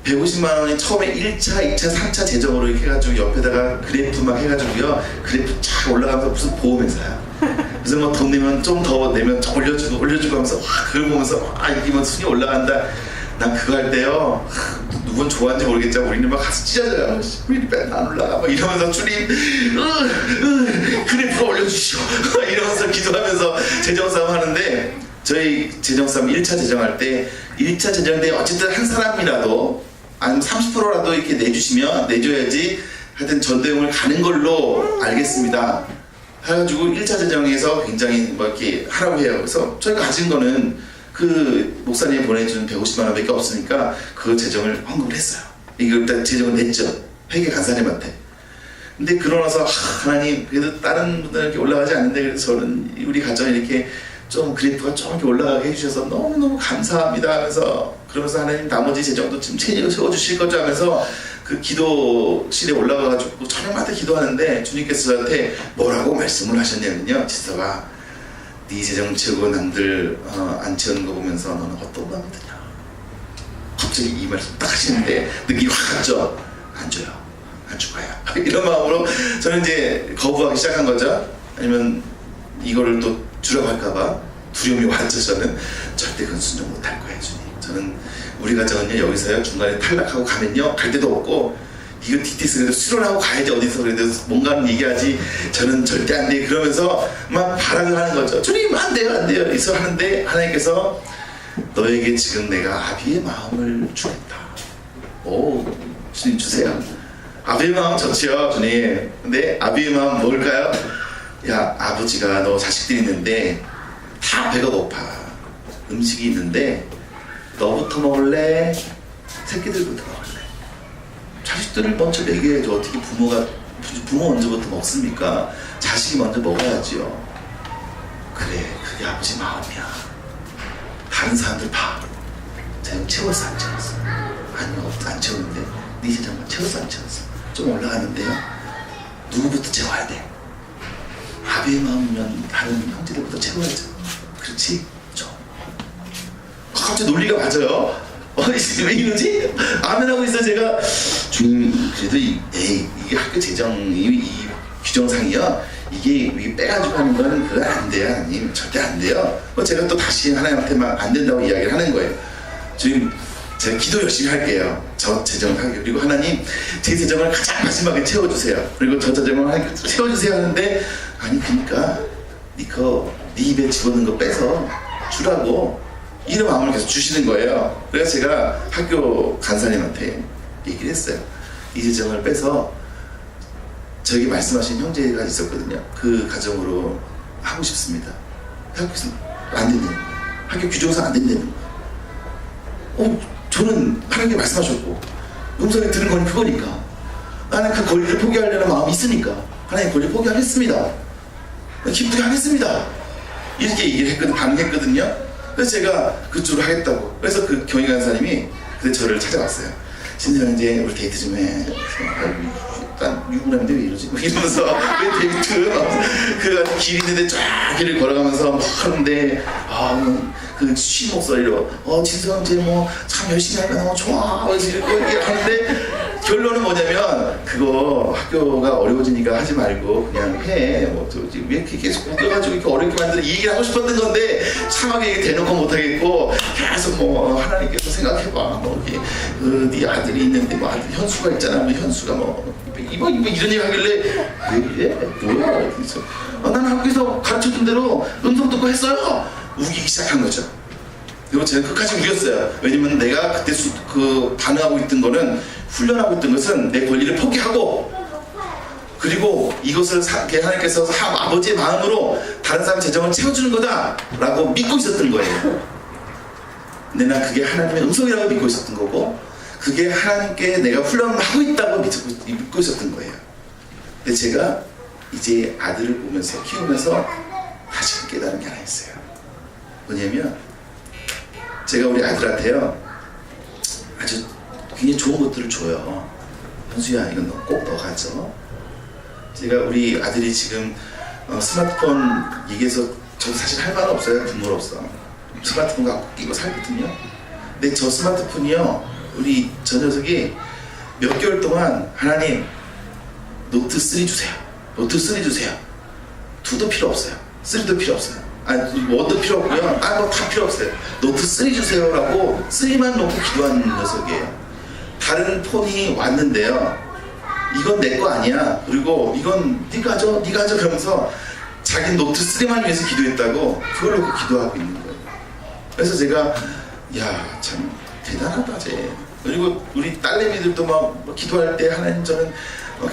A: 150만 원이 처음에 1차, 2차, 3차 재정으로 이렇게 해가지고 옆에다가 그래프 막 해가지고요, 그래프 쫙 올라가면서 무슨 보험회사야. 그래서 뭐 돈 내면 좀 더 내면 올려주고 하면서 그걸 보면서 이게 뭐 순위 올라간다. 난 그거 할 때요, 누군 좋아하는지 모르겠지만 우리는 막 가서 찢어져요. 우리 맨날 안 올라가 막 이러면서 주님 그래프가 올려주시오 이러면서 기도하면서 재정 싸움 하는데, 저희 재정 싸움 1차 재정할 때, 1차 재정 때 어쨌든 한 사람이라도 아니면 30%라도 이렇게 내줘야지 하여튼 전도여행을 가는 걸로 알겠습니다 해가지고 1차 재정에서 굉장히 뭐 이렇게 하라고 해요. 그래서 저희가 가진 거는 그 목사님이 보내준 150만 원밖에 없으니까 그 재정을 헌금을 했어요. 이걸 일단 재정을 냈죠, 회계 간사님한테. 근데 그러고 나서 하나님, 그래도 다른 분들에게 올라가지 않는데 그래서 저는 우리 가정에 이렇게 좀 그래프가 좀 이렇게 올라가게 해주셔서 너무너무 감사합니다 하면서, 그러면서 하나님 나머지 재정도 좀 채워주실 거죠 하면서 그 기도실에 올라가가지고 저녁마다 기도하는데, 주님께서 저한테 뭐라고 말씀을 하셨냐면요, 지서가 네 재정 채우고 남들 안 채우는 거 보면서 너는 어떤 마음이 드냐. 갑자기 이 말씀 딱 하시는데 느낌이 확 갔죠. 안 줘요, 안 줄 거야 이런 마음으로 저는 이제 거부하기 시작한 거죠. 아니면 이거를 또 주라고 할까봐 두려움이 왔죠. 저는 절대 그건 순종 못할 거예요, 주님. 저는 우리 가정은요, 여기서요 중간에 탈락하고 가면요 갈 데도 없고, 이거 DTS 그래도 수련하고 가야지, 어디서 그래도 뭔가는 얘기하지, 저는 절대 안 돼. 그러면서 막 발악을 하는 거죠. 주님 안 돼요, 안 돼요. 그래서 하는데 하나님께서 너에게 지금 내가 아비의 마음을 주겠다. 오, 주님 주세요. 아비의 마음 좋지요, 주님. 근데 아비의 마음 뭘까요? 야, 아버지가 너 자식들이 있는데 다 배가 고파. 음식이 있는데 너부터 먹을래? 새끼들부터 먹을래? 자식들을 먼저 먹여야죠. 어떻게 부모 먼저부터 먹습니까? 자식이 먼저 먹어야지요. 그래, 그게 아버지 마음이야. 다른 사람들 봐. 재정 채웠어, 안 채웠어? 아니요, 안 채웠는데. 네 재정만 채웠어, 안 채웠어? 좀 올라갔는데요. 누구부터 채워야 돼? 아비의 마음이면 다른 형제들보다 최고야죠. 그렇지? 갑자기 논리가 맞아요. 왜 이러지? 아멘하고 있어 제가. 주님 그래도 이게 학교 재정이 이 규정상이요. 이게 빼가지고 하는 거는 그건 안 돼요. 아님 절대 안 돼요. 제가 또 다시 하나님한테 막 안 된다고 이야기를 하는 거예요. 주님 제가 기도 열심히 할게요. 저 재정을 하게. 그리고 하나님 제 재정을 가장 마지막에 채워주세요. 그리고 저 재정을 하나님 채워주세요 하는데 아니 그러니까 네 입에 집어넣는 거 빼서 주라고 이런 마음을 계속 주시는 거예요. 그래서 제가 학교 간사님한테 얘기를 했어요. 이 재정을 빼서 저에게 말씀하신 형제가 있었거든요. 그 가정으로 하고 싶습니다. 학교에서 안 된다는 거예요. 학교 규정상 안 된다는 거예요. 저는 하나님께 말씀하셨고 음성이 들은 건 그거니까 나는 그 권리를 포기하려는 마음이 있으니까 하나님 권리를 포기하겠습니다. 기쁘게 하겠습니다. 이렇게 얘기를 했거든요. 반응했거든요. 그래서 제가 그쪽으로 하겠다고. 그래서 그 교회 간사님이 그때 저를 찾아왔어요. 신재 형제 우리 데이트 좀 해. 난 유부남인데 왜 이러지? 이러면서 왜 데이트? 그 길 있는데 쫙 길을 걸어가면서 막 하는데 그 쉬 목소리로 진수 형제 뭐 참 열심히 하니까 너무 좋아. 이렇게 하는데 결론은 뭐냐면 그거 학교가 어려워지니까 하지 말고 그냥 해. 왜 이렇게 계속 웃겨가지고 이렇게 어렵게 만드는 이 얘기를 하고 싶었던 건데 참하게 대놓고 못하겠고 계속 하나님께서 생각해봐. 네 아들이 있는데 아들 현수가 있잖아. 현수가 이거 이런 얘기 하길래 왜 이래? 뭐야? 그래서 나는 학교에서 가르쳐준 대로 음성 듣고 했어요. 우기기 시작한 거죠. 그리고 제가 끝까지 우겼어요. 왜냐면 내가 그때 반응하고 있던 거는 훈련하고 있던 것은 내 권리를 포기하고 그리고 이것을 하나님께서 아버지의 마음으로 다른 사람 재정을 채워주는 거다라고 믿고 있었던 거예요. 근데 난 그게 하나님의 음성이라고 믿고 있었던 거고 그게 하나님께 내가 훈련하고 있다고 믿고 있었던 거예요. 근데 제가 이제 아들을 보면서 키우면서 다시 깨달은 게 하나 있어요. 뭐냐면 제가 우리 아들한테요 아주 굉장히 좋은 것들을 줘요. 현수야 이건 꼭 너 가져. 제가 우리 아들이 지금 스마트폰 얘기해서 저도 사실 할 말은 없어요. 부모로서 스마트폰 갖고 끼고 살거든요. 근데 저 스마트폰이요 우리 저 녀석이 몇 개월 동안 하나님 노트 3 주세요. 노트 3 주세요. 2도 필요 없어요. 3도 필요 없어요. 뭐도 필요 없고요. 뭐 다 필요 없어요. 노트 3 주세요라고 3만 놓고 기도하는 녀석이에요. 다른 폰이 왔는데요. 이건 내 거 아니야. 그리고 이건 네가 가져, 네가 가져 그러면서 자기 노트 3만 위해서 기도했다고 그걸 놓고 기도하고 있는 거예요. 그래서 제가 야 참 대단하다 쟤. 그리고 우리 딸내미들도 막 기도할 때 하나님 저는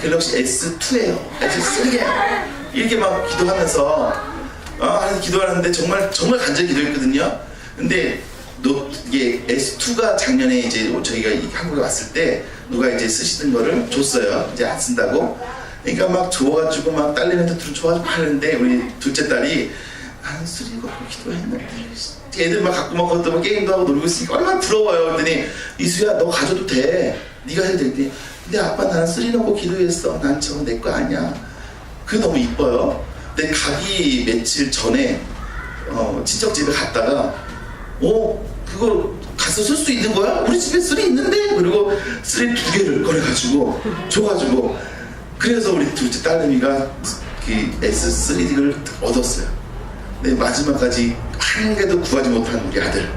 A: 갤럭시 S2예요. S3예요. 이렇게 막 기도하면서 하나님 기도하는데 정말 간절히 기도했거든요. 근데 이게 S2가 작년에 이제 저희가 한국에 왔을 때 누가 이제 쓰시던 거를 줬어요. 이제 안 쓴다고. 그러니까 막 좋아가지고 막 딸내미한테 좋아가지고 하는데 우리 둘째 딸이 나는 쓰리 갖고 기도했는데 애들 막 갖고 막 그것도 막 게임도 하고 놀고 있으니까 얼마나 부러워요. 그랬더니 이수야 너 가져도 돼. 네가 해도 되는데 근데 아빠 나는 쓰리 넣고 기도했어. 난 저거 내 거 아니야. 그게 너무 이뻐요. 근데 가기 며칠 전에 친척 집에 갔다가 그거 가서 쓸 수 있는 거야? 우리 집에 쓰리 있는데? 그리고 쓰리 2개를 꺼내가지고 줘가지고 그래서 우리 둘째 딸내미가 그 S3를 얻었어요. 근데 마지막까지 한 개도 구하지 못한 우리 아들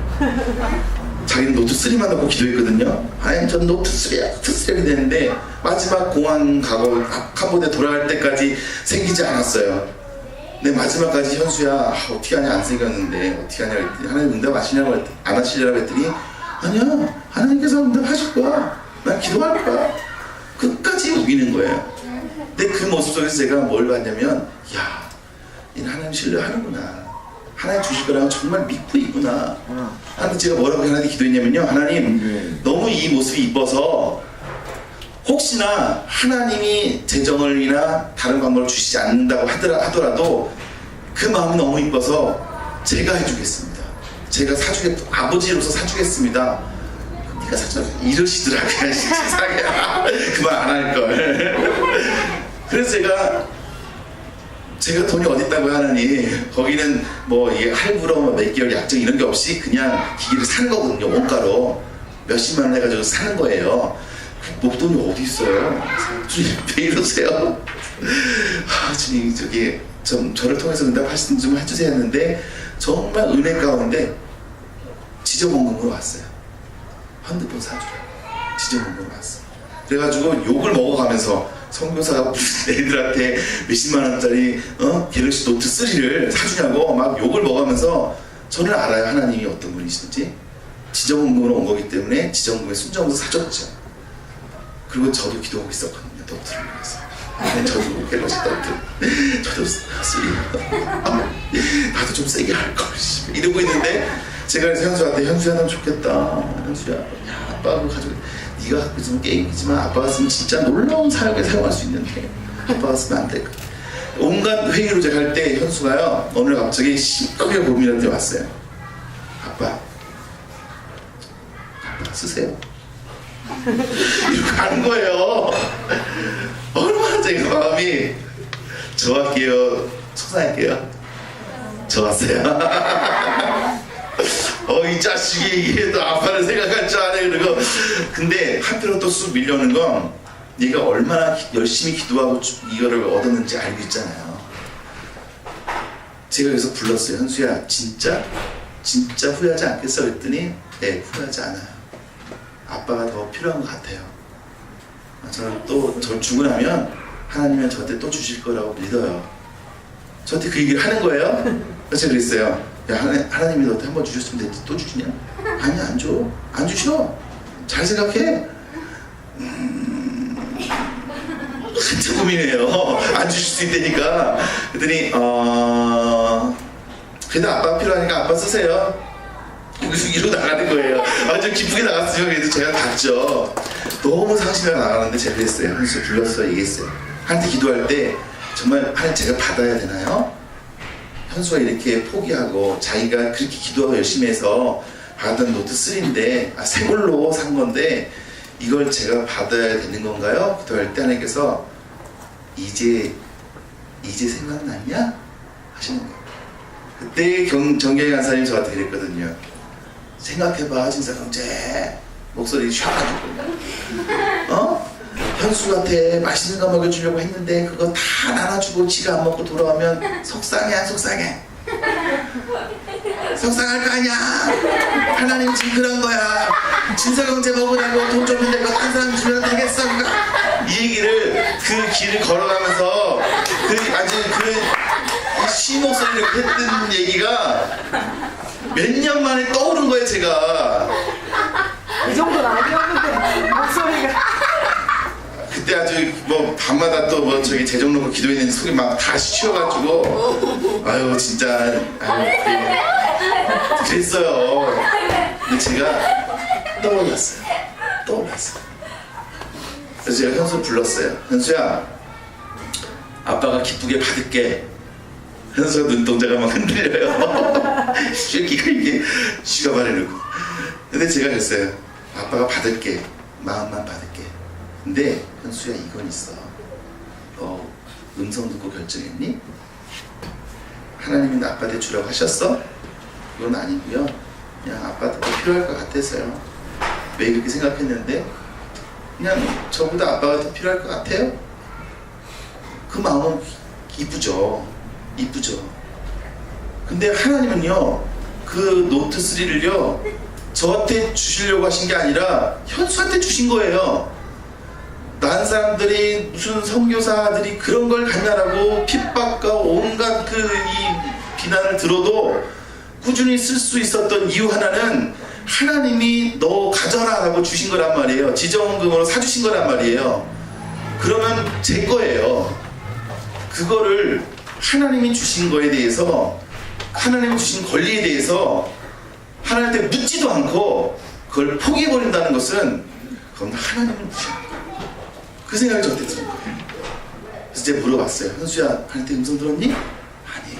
A: 자기는 노트 3만 넣고 기도했거든요. 하나님 전 노트 3야 노트 3 이렇게 되는데 마지막 공항 가고 캄보디아 돌아갈 때까지 생기지 않았어요. 근데 마지막까지 현수야 어떻게 하냐 안 생겼는데 어떻게 하냐 그랬더니 하나님 응답 안 하시려고 했더니 아니야 하나님께서 응답하실 거야. 난 기도할 거야. 끝까지 우기는 거예요. 근데 그 모습 속에서 제가 뭘 봤냐면 야 얘는 하나님 신뢰하는구나. 하나님 주실 거라고 정말 믿고 있구나. 하나님 제가 뭐라고 하나님 기도했냐면요. 하나님 너무 이 모습이 이뻐서 혹시나 하나님이 재정을이나 다른 방법을 주시지 않는다고 하더라도 그 마음이 너무 이뻐서 제가 해주겠습니다. 제가 아버지로서 사주겠습니다. 네가 사줘 이러시더라고요. 세상에 그만 안 할걸. 그래서 제가 제가 돈이 어디 있다고 하느니 거기는 뭐 이게 할부로 몇 개월 약정 이런 게 없이 그냥 기기를 사는 거거든요. 원가로 몇십만 원 해가지고 사는 거예요. 그 목돈이 어디 있어요? 주님 왜 이러세요? 주님 저기 좀 저를 통해서 응답 말씀 좀 해주세요 했는데 정말 은혜 가운데 지저분금으로 왔어요. 핸드폰 사주라고 지저분금으로 왔어요. 그래가지고 욕을 먹어가면서 선교사가 무슨 애들한테 몇십만 원짜리 갤럭시 노트 3를 사주냐고 막 욕을 먹으면서 저는 알아요. 하나님이 어떤 분이신지. 지정금으로 온 거기 때문에 지정금에 순정해서 사줬죠. 그리고 저도 기도하고 있었거든요. 노트를 위해서. 저도 갤럭시 노트 저도 3 나도 좀 세게 할걸 이러고 있는데 제가 그래서 현수한테 현수야 넌 좋겠다. 현수야 야 아빠하고 가지고 네가 갖고 있으면 게임이지만 아빠가 쓰면 진짜 놀라운 사역에 사용할 수 있는데 아빠가 쓰면 안 될까. 온갖 회의로 제가 할 때 현수가요 어느 날 갑자기 심하게 고민한테 왔어요. 아빠 쓰세요. 이러고 가는 거예요. 얼마나 제가 마음이 저 할게요 속상할게요. 저 왔어요. 이 자식이 이게 또 아빠를 생각할 줄 아네. 그러고 근데 한편으로 또 쑥 밀려오는 건 얘가 얼마나 열심히 기도하고 이거를 얻었는지 알고 있잖아요. 제가 그래서 불렀어요. 현수야 진짜 후회하지 않겠어? 그랬더니 네 후회하지 않아요. 아빠가 더 필요한 것 같아요. 저는 또 저 주고 나면 하나님은 저한테 또 주실 거라고 믿어요. 저한테 그 얘기를 하는 거예요. 그래서 제가 그랬어요. 야 하나님이 너한테 한 번 주셨으면 됐지 또 주시냐? 아니 안 줘. 안 주셔. 잘 생각해. 진짜 고민해요. 안 주실 수 있다니까. 그랬더니 그래도 아빠가 필요하니까 아빠 쓰세요. 여기서 이러고 나가는 거예요. 아주 기쁘게 나갔어요. 그래도 제가 갔죠. 너무 상심하게 나가는데 제가 그랬어요. 현수 불렀어 얘기했어요. 하나님께 기도할 때 정말 하나님 제가 받아야 되나요? 현수가 이렇게 포기하고 자기가 그렇게 기도하고 열심히 해서 받은 노트 3인데 새 걸로 산 건데 이걸 제가 받아야 되는 건가요? 기도할 때 하나님께서 이제 생각났냐? 하시는 거예요. 그때 정경희 간사님이 저한테 그랬거든요. 생각해봐 진사경제 목소리 쉬어가지고 현수한테 맛있는 거 먹여주려고 했는데 그거 다 나눠주고 지가 안 먹고 돌아오면 속상해 속상할 거 아니야. 하나님 지금 그런 거야. 진사경제 먹으라고 돈 줬는데 그거 한 사람 주면 되겠어. 이 얘기를 그 길을 걸어가면서 그 시 목소리를 했던 얘기가 몇 년 만에 떠오른 거예요. 제가
B: 이 정도는 아니었는데 목소리가
A: 그때 아주 뭐 밤마다 또 뭐 저기 재정 놓고 기도했는데 속이 막 다 시켜가지고 아유 진짜 그랬어요. 근데 제가 떠올랐어요. 그래서 제가 현수 불렀어요. 현수야 아빠가 기쁘게 받을게. 현수가 눈동자가 막 흔들려요. 쉐기가 이게 쥐가 말해놓고. 근데 제가 그랬어요. 아빠가 받을게. 마음만 받을게. 근데 현수야 이건 있어. 너 음성 듣고 결정했니? 하나님이 아빠한테 주라고 하셨어? 그건 아니고요. 그냥 아빠한테 더 필요할 것 같아서요. 왜 그렇게 생각했는데 그냥 저보다 아빠가 더 필요할 것 같아요. 그 마음은 이쁘죠. 근데 하나님은요 그 노트 3를요 저한테 주시려고 하신 게 아니라 현수한테 주신 거예요. 다른 사람들이 무슨 선교사들이 그런 걸 갖냐라고 핍박과 온갖 이 비난을 들어도 꾸준히 쓸 수 있었던 이유 하나는 하나님이 너 가져라 라고 주신 거란 말이에요. 지정금으로 사주신 거란 말이에요. 그러면 제 거예요. 그거를 하나님이 주신 거에 대해서 하나님이 주신 권리에 대해서 하나님한테 묻지도 않고 그걸 포기해버린다는 것은 그건 하나님을 무시하는 거예요. 그 생각이 저한테 드는 거예요. 그래서 제가 물어봤어요. 현수야 하나님한테 음성 들었니? 아니에요.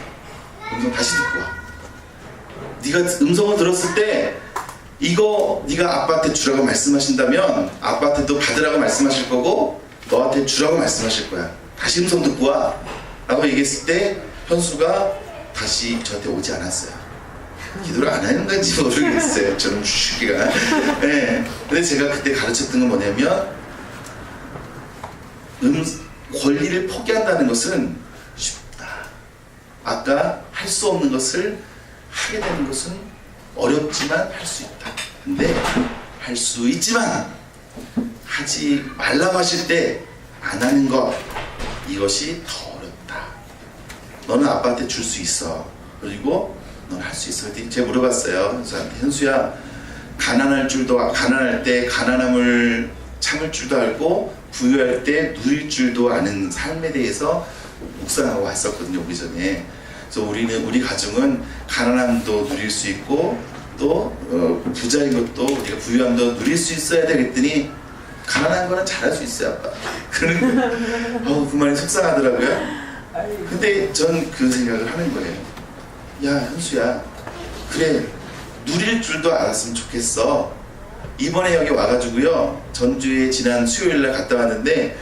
A: 음성 다시 듣고 와. 네가 음성을 들었을 때 이거 네가 아빠한테 주라고 말씀하신다면 아빠한테도 받으라고 말씀하실 거고 너한테 주라고 말씀하실 거야. 다시 음성 듣고 와. 라고 얘기했을 때 현수가 다시 저한테 오지 않았어요. 기도를 안 하는 건지 모르겠어요. 저는 주기가. 네. 근데 제가 그때 가르쳤던 건 뭐냐면 권리를 포기한다는 것은 쉽다. 아까 할 수 없는 것을 하게 되는 것은 어렵지만 할 수 있다. 근데 할 수 있지만 하지 말라고 하실 때 안 하는 것, 이것이 더 어렵다. 너는 아빠한테 줄 수 있어. 그리고 넌 할 수 있어. 그때 제가 물어봤어요. 현수한테. 현수야, 가난할 때 가난함을 참을 줄도 알고 부유할 때 누릴 줄도 아는 삶에 대해서 묵상하고 왔었거든요, 오기 전에. 그래서 우리 가정은 가난함도 누릴 수 있고 또 부자인 것도 우리가 부유함도 누릴 수 있어야 되겠더니 가난한 거는 잘할 수 있어요, 아빠. 그러니까 그 말이 속상하더라고요. 근데 전 그 생각을 하는 거예요. 야, 현수야, 그래, 누릴 줄도 알았으면 좋겠어. 이번에 여기 와가지고요, 전주에 지난 수요일날 갔다 왔는데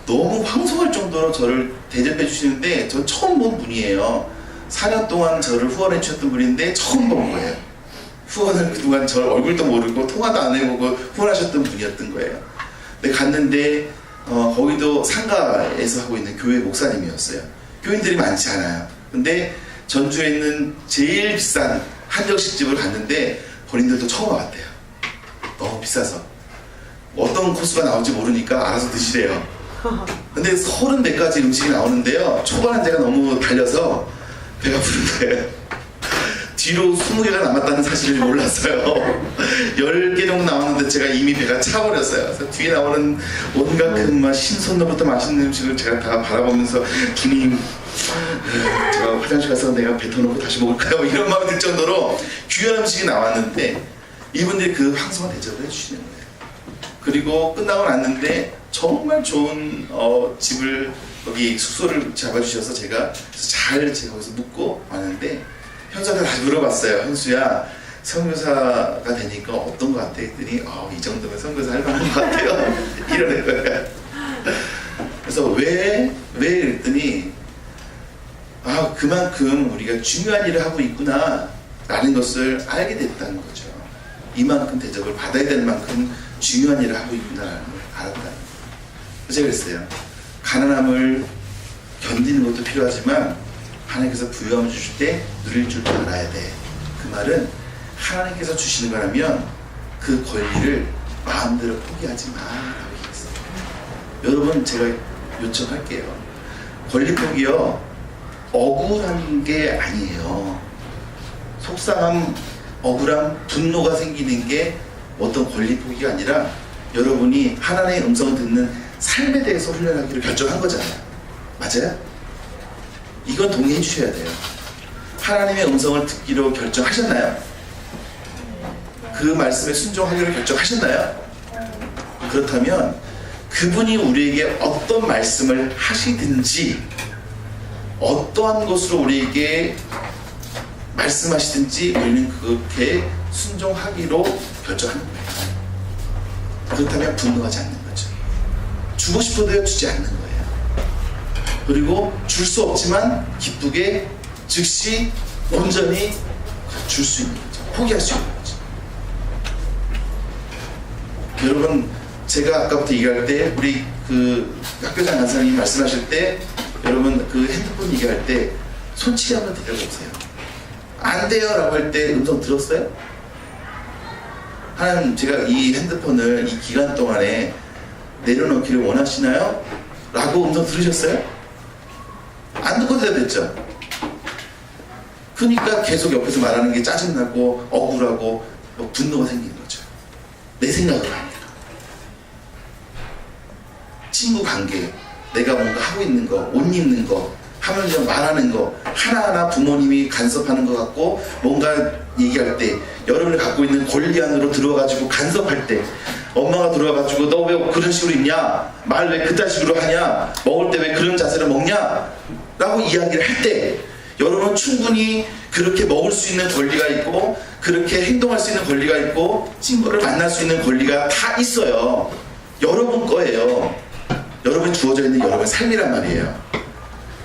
A: 너무 황송할 정도로 저를 대접해 주시는데 전 처음 본 분이에요. 4년 동안 저를 후원해 주셨던 분인데 처음 본 거예요. 후원을 그동안 저 얼굴도 모르고 통화도 안 해보고 후원하셨던 분이었던 거예요. 근데 갔는데 거기도 상가에서 하고 있는 교회 목사님이었어요. 교인들이 많지 않아요. 근데 전주에 있는 제일 비싼 한정식집을 갔는데 본인들도 처음 와봤대요. 너무 비싸서 어떤 코스가 나올지 모르니까 알아서 드시래요. 근데 30몇 가지 음식이 나오는데요, 초반에 제가 너무 달려서 배가 부른 거예요. 뒤로 20개가 남았다는 사실을 몰랐어요. 10개 정도 나오는데 제가 이미 배가 차버렸어요. 그래서 뒤에 나오는 온갖 그 신선도부터 맛있는 음식을 제가 다 바라보면서 주님, 제가 화장실 가서 내가 뱉어놓고 다시 먹을까요? 이런 마음이 들 정도로 귀한 음식이 나왔는데 이분들이 그 황송한 대접을 해주시는 거예요. 그리고 끝나고 났는데 정말 좋은 집을, 거기 숙소를 잡아주셔서 제가 거기서 묵고 왔는데 현수한테 다시 물어봤어요. 현수야, 선교사가 되니까 어떤 것 같아? 했더니 이 정도면 선교사 할 만한 것 같아요. 이러는 거예요. 그래서 왜 그랬더니 그만큼 우리가 중요한 일을 하고 있구나 라는 것을 알게 됐다는 거죠. 이만큼 대접을 받아야 될 만큼 중요한 일을 하고 있구나 라는 걸 알았다는 거예요. 그래서 제가 그랬어요. 가난함을 견디는 것도 필요하지만 하나님께서 부유함을 주실 때 누릴 줄도 알아야 돼. 그 말은 하나님께서 주시는 거라면 그 권리를 마음대로 포기하지 마라고 얘기했어요. 여러분, 제가 요청할게요. 권리 포기요, 억울한 게 아니에요. 속상함, 억울함, 분노가 생기는 게 어떤 권리 포기가 아니라 여러분이 하나님의 음성을 듣는 삶에 대해서 훈련하기로 결정한 거잖아요. 맞아요? 이건 동의해 주셔야 돼요. 하나님의 음성을 듣기로 결정하셨나요? 그 말씀에 순종하기로 결정하셨나요? 그렇다면 그분이 우리에게 어떤 말씀을 하시든지 어떠한 것으로 우리에게 말씀하시든지 우리는 그렇게 순종하기로 결정하는 거예요. 그렇다면 분노하지 않는 거죠. 주고 싶어도요, 주지 않는 거예요. 그리고 줄 수 없지만 기쁘게 즉시 온전히 줄 수 있는 거죠. 포기할 수 있는 거죠. 여러분, 제가 아까부터 얘기할 때 우리 그 학교장 간사님이 말씀하실 때 여러분 그 핸드폰 얘기할 때 손치기 한번 들려보세요. 안 돼요 라고 할 때 음성 들었어요? 하나님, 제가 이 핸드폰을 이 기간 동안에 내려놓기를 원하시나요? 라고 음성 들으셨어요? 안 듣고 대답했죠? 그러니까 계속 옆에서 말하는 게 짜증나고 억울하고 분노가 생기는 거죠. 내 생각으로 하니까. 친구 관계, 내가 뭔가 하고 있는 거, 옷 입는 거, 하면서 말하는 거 하나하나 부모님이 간섭하는 것 같고, 뭔가 얘기할 때 여러분이 갖고 있는 권리 안으로 들어와가지고 간섭할 때, 엄마가 들어와가지고 너 왜 그런 식으로 입냐, 말 왜 그딴 식으로 하냐, 먹을 때 왜 그런 자세로 먹냐 라고 이야기를 할 때 여러분 충분히 그렇게 먹을 수 있는 권리가 있고 그렇게 행동할 수 있는 권리가 있고 친구를 만날 수 있는 권리가 다 있어요. 여러분 거예요. 여러분이 주어져 있는 여러분의 삶이란 말이에요.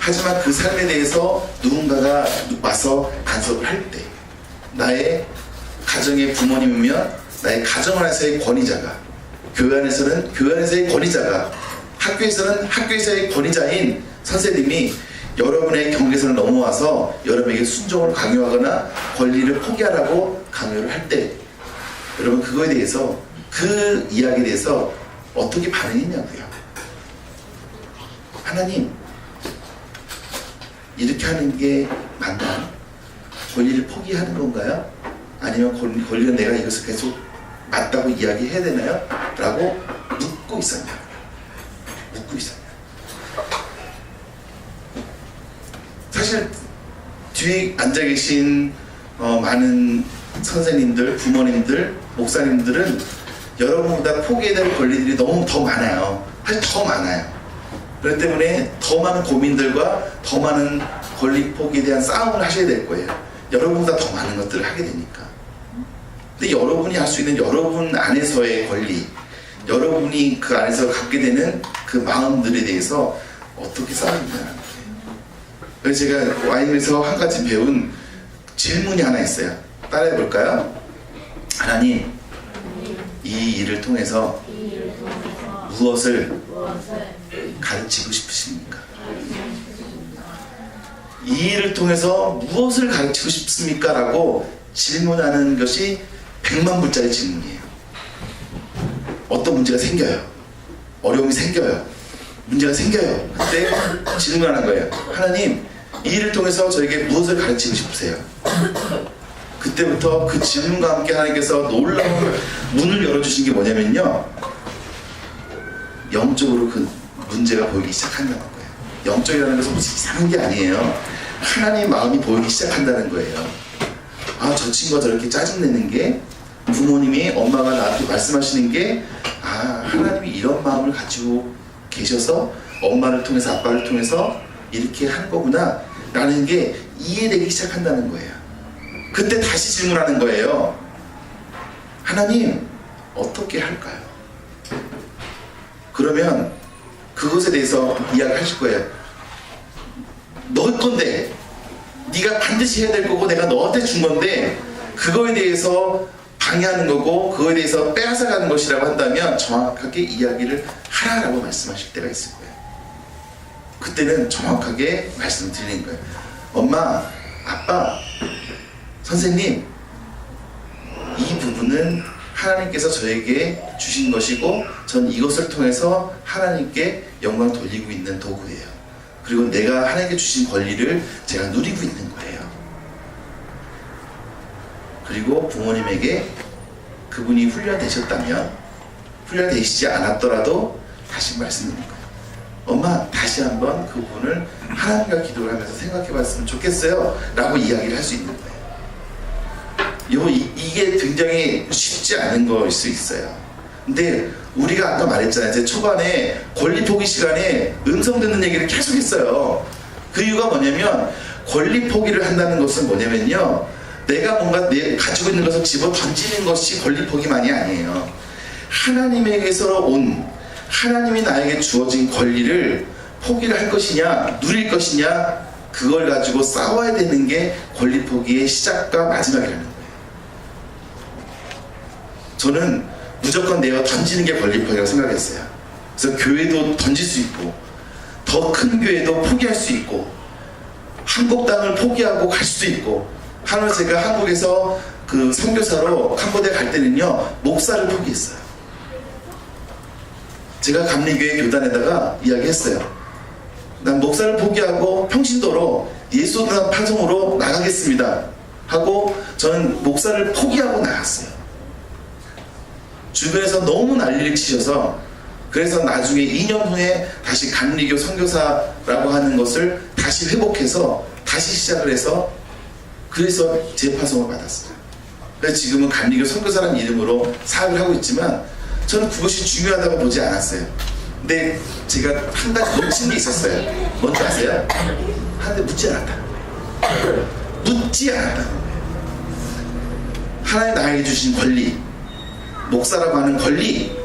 A: 하지만 그 삶에 대해서 누군가가 와서 간섭을 할 때, 나의 가정의 부모님이면 나의 가정 안에서의 권위자가, 교회 안에서는 교회 안에서의 권위자가, 학교에서는 학교에서의 권위자인 선생님이 여러분의 경계선을 넘어와서 여러분에게 순종을 강요하거나 권리를 포기하라고 강요를 할 때, 여러분 그거에 대해서, 그 이야기에 대해서 어떻게 반응했냐고요. 하나님, 이렇게 하는 게 맞나? 권리를 포기하는 건가요? 아니면 권리는 내가 이것을 계속 맞다고 이야기해야 되나요? 라고 묻고 있었냐고요. 묻고 있었냐. 사실 뒤에 앉아 계신 많은 선생님들, 부모님들, 목사님들은 여러분보다 포기해야 될 권리들이 너무 더 많아요. 사실 더 많아요. 그렇기 때문에 더 많은 고민들과 더 많은 권리 포기에 대한 싸움을 하셔야 될 거예요. 여러분보다 더 많은 것들을 하게 되니까. 근데 여러분이 할 수 있는 여러분 안에서의 권리, 여러분이 그 안에서 갖게 되는 그 마음들에 대해서 어떻게 싸우느냐는 거예요. 그래서 제가 와인에서 한 가지 배운 질문이 하나 있어요. 따라해 볼까요? 하나님, 이 일을 통해서 무엇을 가르치고 싶으십니까? 이 일을 통해서 무엇을 가르치고 싶습니까? 라고 질문하는 것이 100만 불짜리 질문이에요. 어떤 문제가 생겨요. 어려움이 생겨요. 문제가 생겨요. 그때 질문하는 거예요. 하나님, 이 일을 통해서 저에게 무엇을 가르치고 싶으세요? 그때부터 그 질문과 함께 하나님께서 놀라운 문을 열어주신 게 뭐냐면요, 영적으로 그 문제가 보이기 시작한다는 거예요. 영적이라는 것은 무슨 이상한 게 아니에요. 하나님의 마음이 보이기 시작한다는 거예요. 아, 저 친구가 저렇게 짜증내는 게, 부모님이, 엄마가 나한테 말씀하시는 게, 아, 하나님이 이런 마음을 가지고 계셔서 엄마를 통해서, 아빠를 통해서 이렇게 하는 거구나 라는 게 이해되기 시작한다는 거예요. 그때 다시 질문하는 거예요. 하나님, 어떻게 할까요? 그러면 그것에 대해서 이야기하실 거예요. 너 건데, 네가 반드시 해야 될 거고 내가 너한테 준 건데, 그거에 대해서 방해하는 거고 그거에 대해서 빼앗아가는 것이라고 한다면 정확하게 이야기를 하라라고 말씀하실 때가 있을 거예요. 그때는 정확하게 말씀드리는 거예요. 엄마, 아빠, 선생님, 이 부분은 하나님께서 저에게 주신 것이고 전 이것을 통해서 하나님께 영광 돌리고 있는 도구예요. 그리고 내가 하나님께 주신 권리를 제가 누리고 있는 거예요. 그리고 부모님에게 그분이 훈련되셨다면, 훈련되시지 않았더라도 다시 말씀드릴 거예요. 엄마, 다시 한번 그 부분을 하나님과 기도를 하면서 생각해 봤으면 좋겠어요 라고 이야기를 할 수 있는 거예요. 이게 굉장히 쉽지 않은 거일 수 있어요. 근데 우리가 아까 말했잖아요. 제 초반에 권리 포기 시간에 음성 듣는 얘기를 계속 했어요. 그 이유가 뭐냐면, 권리 포기를 한다는 것은 뭐냐면요, 내가 뭔가 가지고 있는 것을 집어 던지는 것이 권리 포기만이 아니에요. 하나님에게서 온, 하나님이 나에게 주어진 권리를 포기를 할 것이냐, 누릴 것이냐, 그걸 가지고 싸워야 되는 게 권리 포기의 시작과 마지막이라는 거예요. 저는 무조건 내어 던지는 게 권리 포기라고 생각했어요. 그래서 교회도 던질 수 있고, 더 큰 교회도 포기할 수 있고, 한국 땅을 포기하고 갈 수도 있고. 하루 제가 한국에서 그 선교사로 캄보디아 갈 때는요, 목사를 포기했어요. 제가 감리교회 교단에다가 이야기했어요. 난 목사를 포기하고 평신도로 예수단 파송으로 나가겠습니다 하고 저는 목사를 포기하고 나갔어요. 주변에서 너무 난리를 치셔서, 그래서 나중에 2년 후에 다시 감리교 선교사라고 하는 것을 다시 회복해서 다시 시작을 해서, 그래서 재파송을 받았어요. 그래서 지금은 감리교 선교사라는 이름으로 사역을 하고 있지만 저는 그것이 중요하다고 보지 않았어요. 근데 제가 한 가지 놓친 게 있었어요. 뭔지 아세요? 하는데 묻지 않았다. 묻지 않았다는 거예요. 하나님 나에게 주신 권리, 목사라고 하는 권리,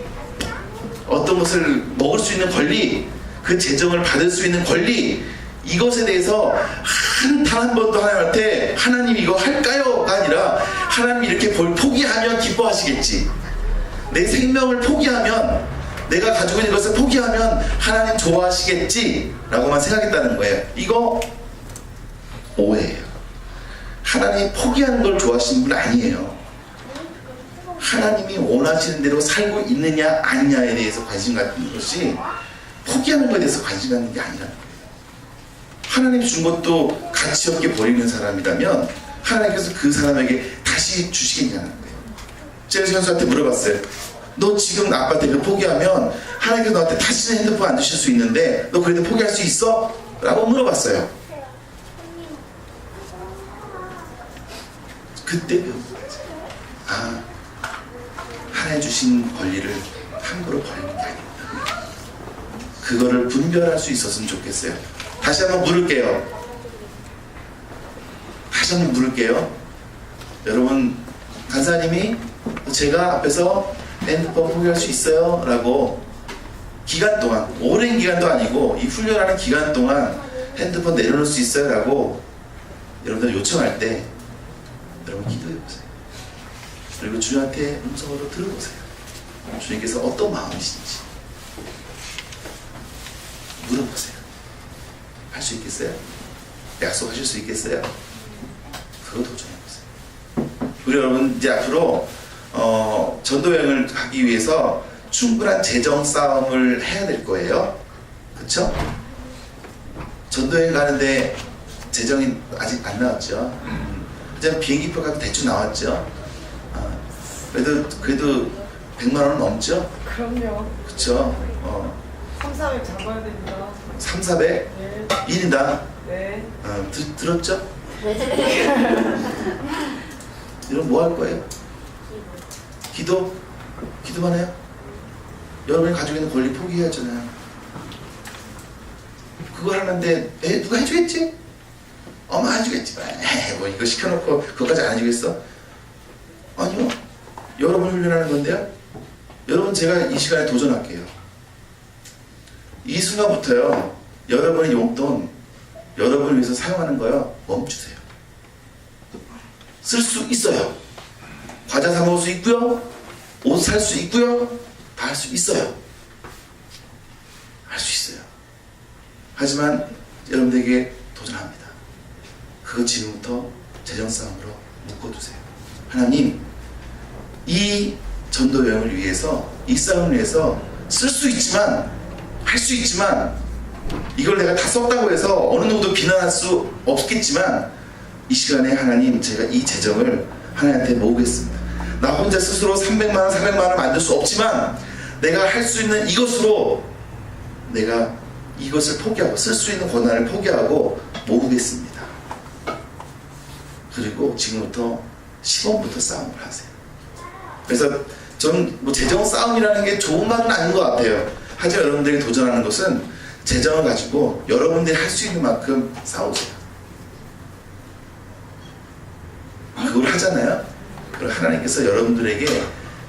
A: 어떤 것을 먹을 수 있는 권리, 그 재정을 받을 수 있는 권리, 이것에 대해서 단 한 번도 하나님한테 하나님 이거 할까요?가 아니라 하나님 이렇게 포기하면 기뻐하시겠지. 내 생명을 포기하면, 내가 가지고 있는 것을 포기하면 하나님 좋아하시겠지 라고만 생각했다는 거예요. 이거 오해예요. 하나님 포기하는 걸 좋아하시는 분 아니에요. 하나님이 원하시는 대로 살고 있느냐 아니냐에 대해서 관심 갖는 것이, 포기하는 것에 대해서 관심 갖는 게 아니라는 거예요. 하나님 준 것도 가치 없게 버리는 사람이라면 하나님께서 그 사람에게 다시 주시겠냐는 거예요. 제가 현수한테 물어봤어요. 너 지금 아빠한테 그 포기하면 하나님께서 너한테 다시는 핸드폰 안 주실 수 있는데 너 그래도 포기할 수 있어? 라고 물어봤어요. 그때 배운 거죠. 아, 하나님 주신 권리를 함부로 버리는 게 아닙니다. 그거를 분별할 수 있었으면 좋겠어요. 다시 한번 물을게요. 여러분, 간사님이 제가 앞에서 핸드폰 포기할 수 있어요? 라고 기간 동안, 오랜 기간도 아니고 이 훈련하는 기간 동안 핸드폰 내려놓을 수 있어요? 라고 여러분들 요청할 때 여러분 기도해보세요. 그리고 주님한테 음성으로 들어보세요. 주님께서 어떤 마음이신지 물어보세요. 할 수 있겠어요? 약속하실 수 있겠어요? 그거 도전해보세요. 우리 여러분 이제 앞으로 전도여행을 가기 위해서 충분한 재정 싸움을 해야 될 거예요. 그쵸? 전도여행 가는데 재정이 아직 안 나왔죠. 그냥 비행기표 값 대충 나왔죠. 그래도 100만 원은 넘죠?
B: 그럼요.
A: 그쵸?
B: 3, 400 잡아야 됩니다.
A: 3, 400?
B: 네.
A: 1인당?
B: 네.
A: 들었죠? 이런 뭐 할 거예요? 기도만 해요? 여러분이 가지고 있는 권리 포기해야잖아요. 그거 하는데 누가 해주겠지? 엄마 해주겠지. 뭐 이거 시켜놓고 그것까지 안 해주겠어? 아니요. 여러분 훈련하는 건데요. 여러분, 제가 이 시간에 도전할게요. 이 순간부터요, 여러분의 용돈, 여러분을 위해서 사용하는 거요, 멈추세요. 쓸 수 있어요. 과자 사 먹을 수 있고요, 옷 살 수 있고요, 다 할 수 있어요. 할 수 있어요. 하지만 여러분들에게 도전합니다. 그거 지금부터 재정 싸움으로 묶어두세요. 하나님, 이 전도 여행을 위해서, 이 싸움을 위해서 쓸 수 있지만, 할 수 있지만, 이걸 내가 다 썼다고 해서 어느 누구도 비난할 수 없겠지만, 이 시간에 하나님, 제가 이 재정을 하나님한테 모으겠습니다. 나 혼자 스스로 300만 원, 400만 원 만들 수 없지만, 내가 할 수 있는 이것으로 내가 이것을 포기하고, 쓸 수 있는 권한을 포기하고 모으겠습니다. 그리고 지금부터 10원부터 싸움을 하세요. 그래서 전 뭐 재정 싸움이라는 게 좋은 말은 아닌 것 같아요. 하지만 여러분들이 도전하는 것은 재정을 가지고 여러분들이 할 수 있는 만큼 싸우세요. 그걸 하잖아요. 그럼 하나님께서 여러분들에게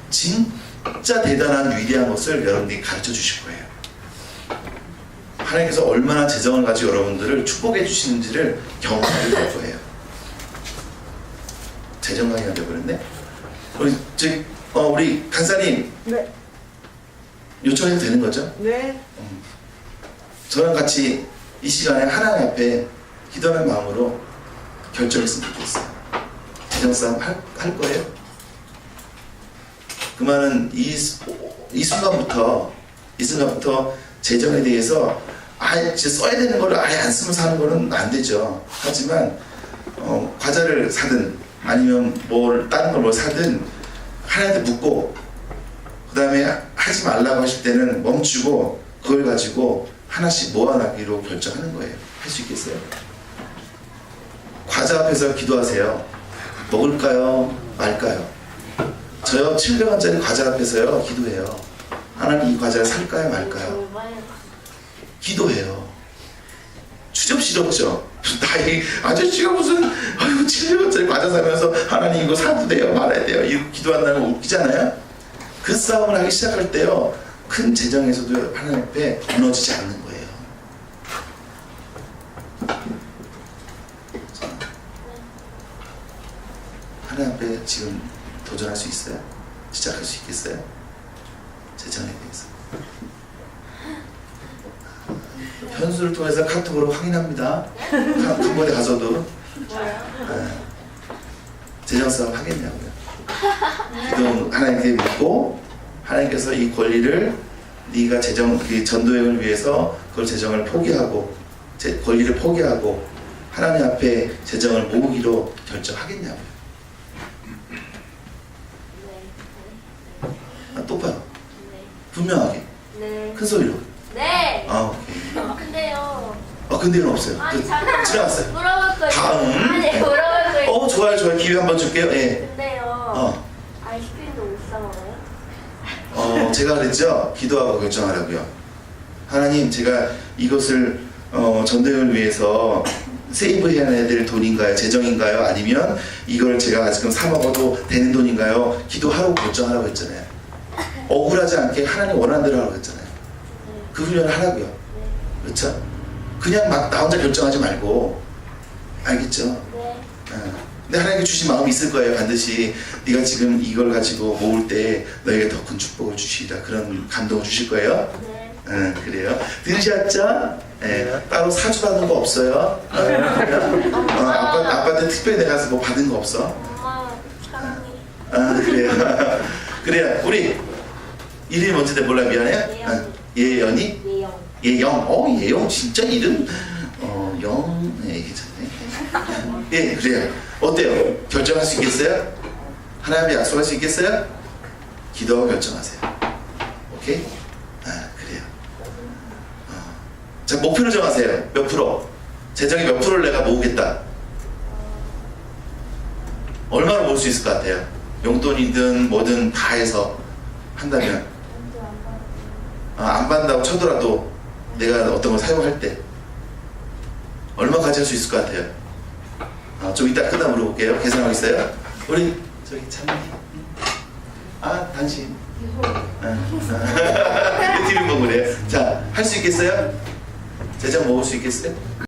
A: 진짜 대단한 위대한 것을 여러분들이 가르쳐 주실 거예요. 하나님께서 얼마나 재정을 가지고 여러분들을 축복해 주시는지를 경험하게 될 거예요. 재정 강의가 되어버렸네. 우리 간사님,
B: 네.
A: 요청해도 되는 거죠?
B: 네.
A: 저랑 같이 이 시간에 하나님 앞에 기도하는 마음으로 결정했으면 좋겠어요. 재정 싸움 할 거예요? 그 말은 이 순간부터 재정에 대해서 아예 써야 되는 거를 아예 안 쓰면서 하는 거는 안 되죠. 하지만 과자를 사든 아니면 다른 걸 사든 하나님한테 묻고, 그 다음에 하지 말라고 하실 때는 멈추고 그걸 가지고 하나씩 모아나기로 결정하는 거예요. 할 수 있겠어요? 과자 앞에서 기도하세요. 먹을까요? 말까요? 저요 700원짜리 과자 앞에서요 기도해요. 하나님, 이 과자를 살까요? 말까요? 기도해요. 추접스럽죠? 나이 아저씨가 무슨 700원짜리 과자 사면서 하나님 이거 사도 돼요? 말아야 돼요? 이거 기도한다는 거 웃기잖아요? 그 싸움을 하기 시작할 때요, 큰 재정에서도 하나님 앞에 무너지지 않는 거예요. 있어요? 지금 도전할 수 있어요? 시작할 수 있겠어요? 재정에 대해서 현수를 통해서 카톡으로 확인합니다. 한 번에 가서도 재정 싸움 하겠냐고요. 기도 하나님께 믿고 하나님께서 이 권리를 네가 재정 그 전도행을 위해서 그걸 재정을 포기하고 권리를 포기하고 하나님 앞에 재정을 모으기로 결정하겠냐고요. 똑바로 분명하게
C: 네.
A: 큰 소리로.
C: 네.
A: 오케이.
C: 근데요.
A: 근데는 없어요.
C: 아니 잠깐만.
A: 지나갔어요.
C: 물어볼 거예요.
A: 다음.
C: 아니 물어볼 거예요.
A: 좋아요. 기회 한번 줄게요. 예.
C: 근데요. 아이스크림도 못 사 먹어요?
A: 제가 그랬죠. 기도하고 결정하라고요. 하나님, 제가 이것을 전도행을 위해서 세이브해야 될 돈인가요? 재정인가요? 아니면 이걸 제가 지금 사 먹어도 되는 돈인가요? 기도하라고 결정하라고 했잖아요. 억울하지 않게 하나님 원하는 대로 하라고 했잖아요. 그 훈련을 하라고요. 그렇죠? 그냥 막 나 혼자 결정하지 말고. 알겠죠?
C: 네.
A: 근데 하나님께 주신 마음이 있을 거예요. 반드시 네가 지금 이걸 가지고 모을 때 너에게 더 큰 축복을 주시리라, 그런 감동을 주실 거예요.
C: 네.
A: 그래요. 들으셨죠? 따로 사주 받은 거 없어요. 아빠한테 특별히 내가 뭐 받은 거 없어.
C: 엄마 사랑해.
A: 그래요. 그래요. 우리 이름이 뭔지 몰라. 미안해요. 예연이?
C: 예영.
A: 예영. 예영 진짜 이름 영. 괜찮네. 예, 그래요. 어때요? 결정할 수 있겠어요? 하나님의 약속할 수 있겠어요? 기도하고 결정하세요. 오케이? 그래요. 자, 목표를 정하세요. 몇 프로? 재정의 몇 프로를 내가 모으겠다. 얼마나 모을 수 있을 것 같아요? 용돈이든 뭐든 다 해서 한다면. 안 받는다고 쳐더라도 내가 어떤 걸 사용할 때 얼마까지 할 수 있을 것 같아요? 좀 이따 끝나 물어볼게요. 계산하겠어요? 우리 저기 찬이. 당신. 뒤를 보고 그래요. 자, 할 수 있겠어요? 재정 모을 수 있겠어요?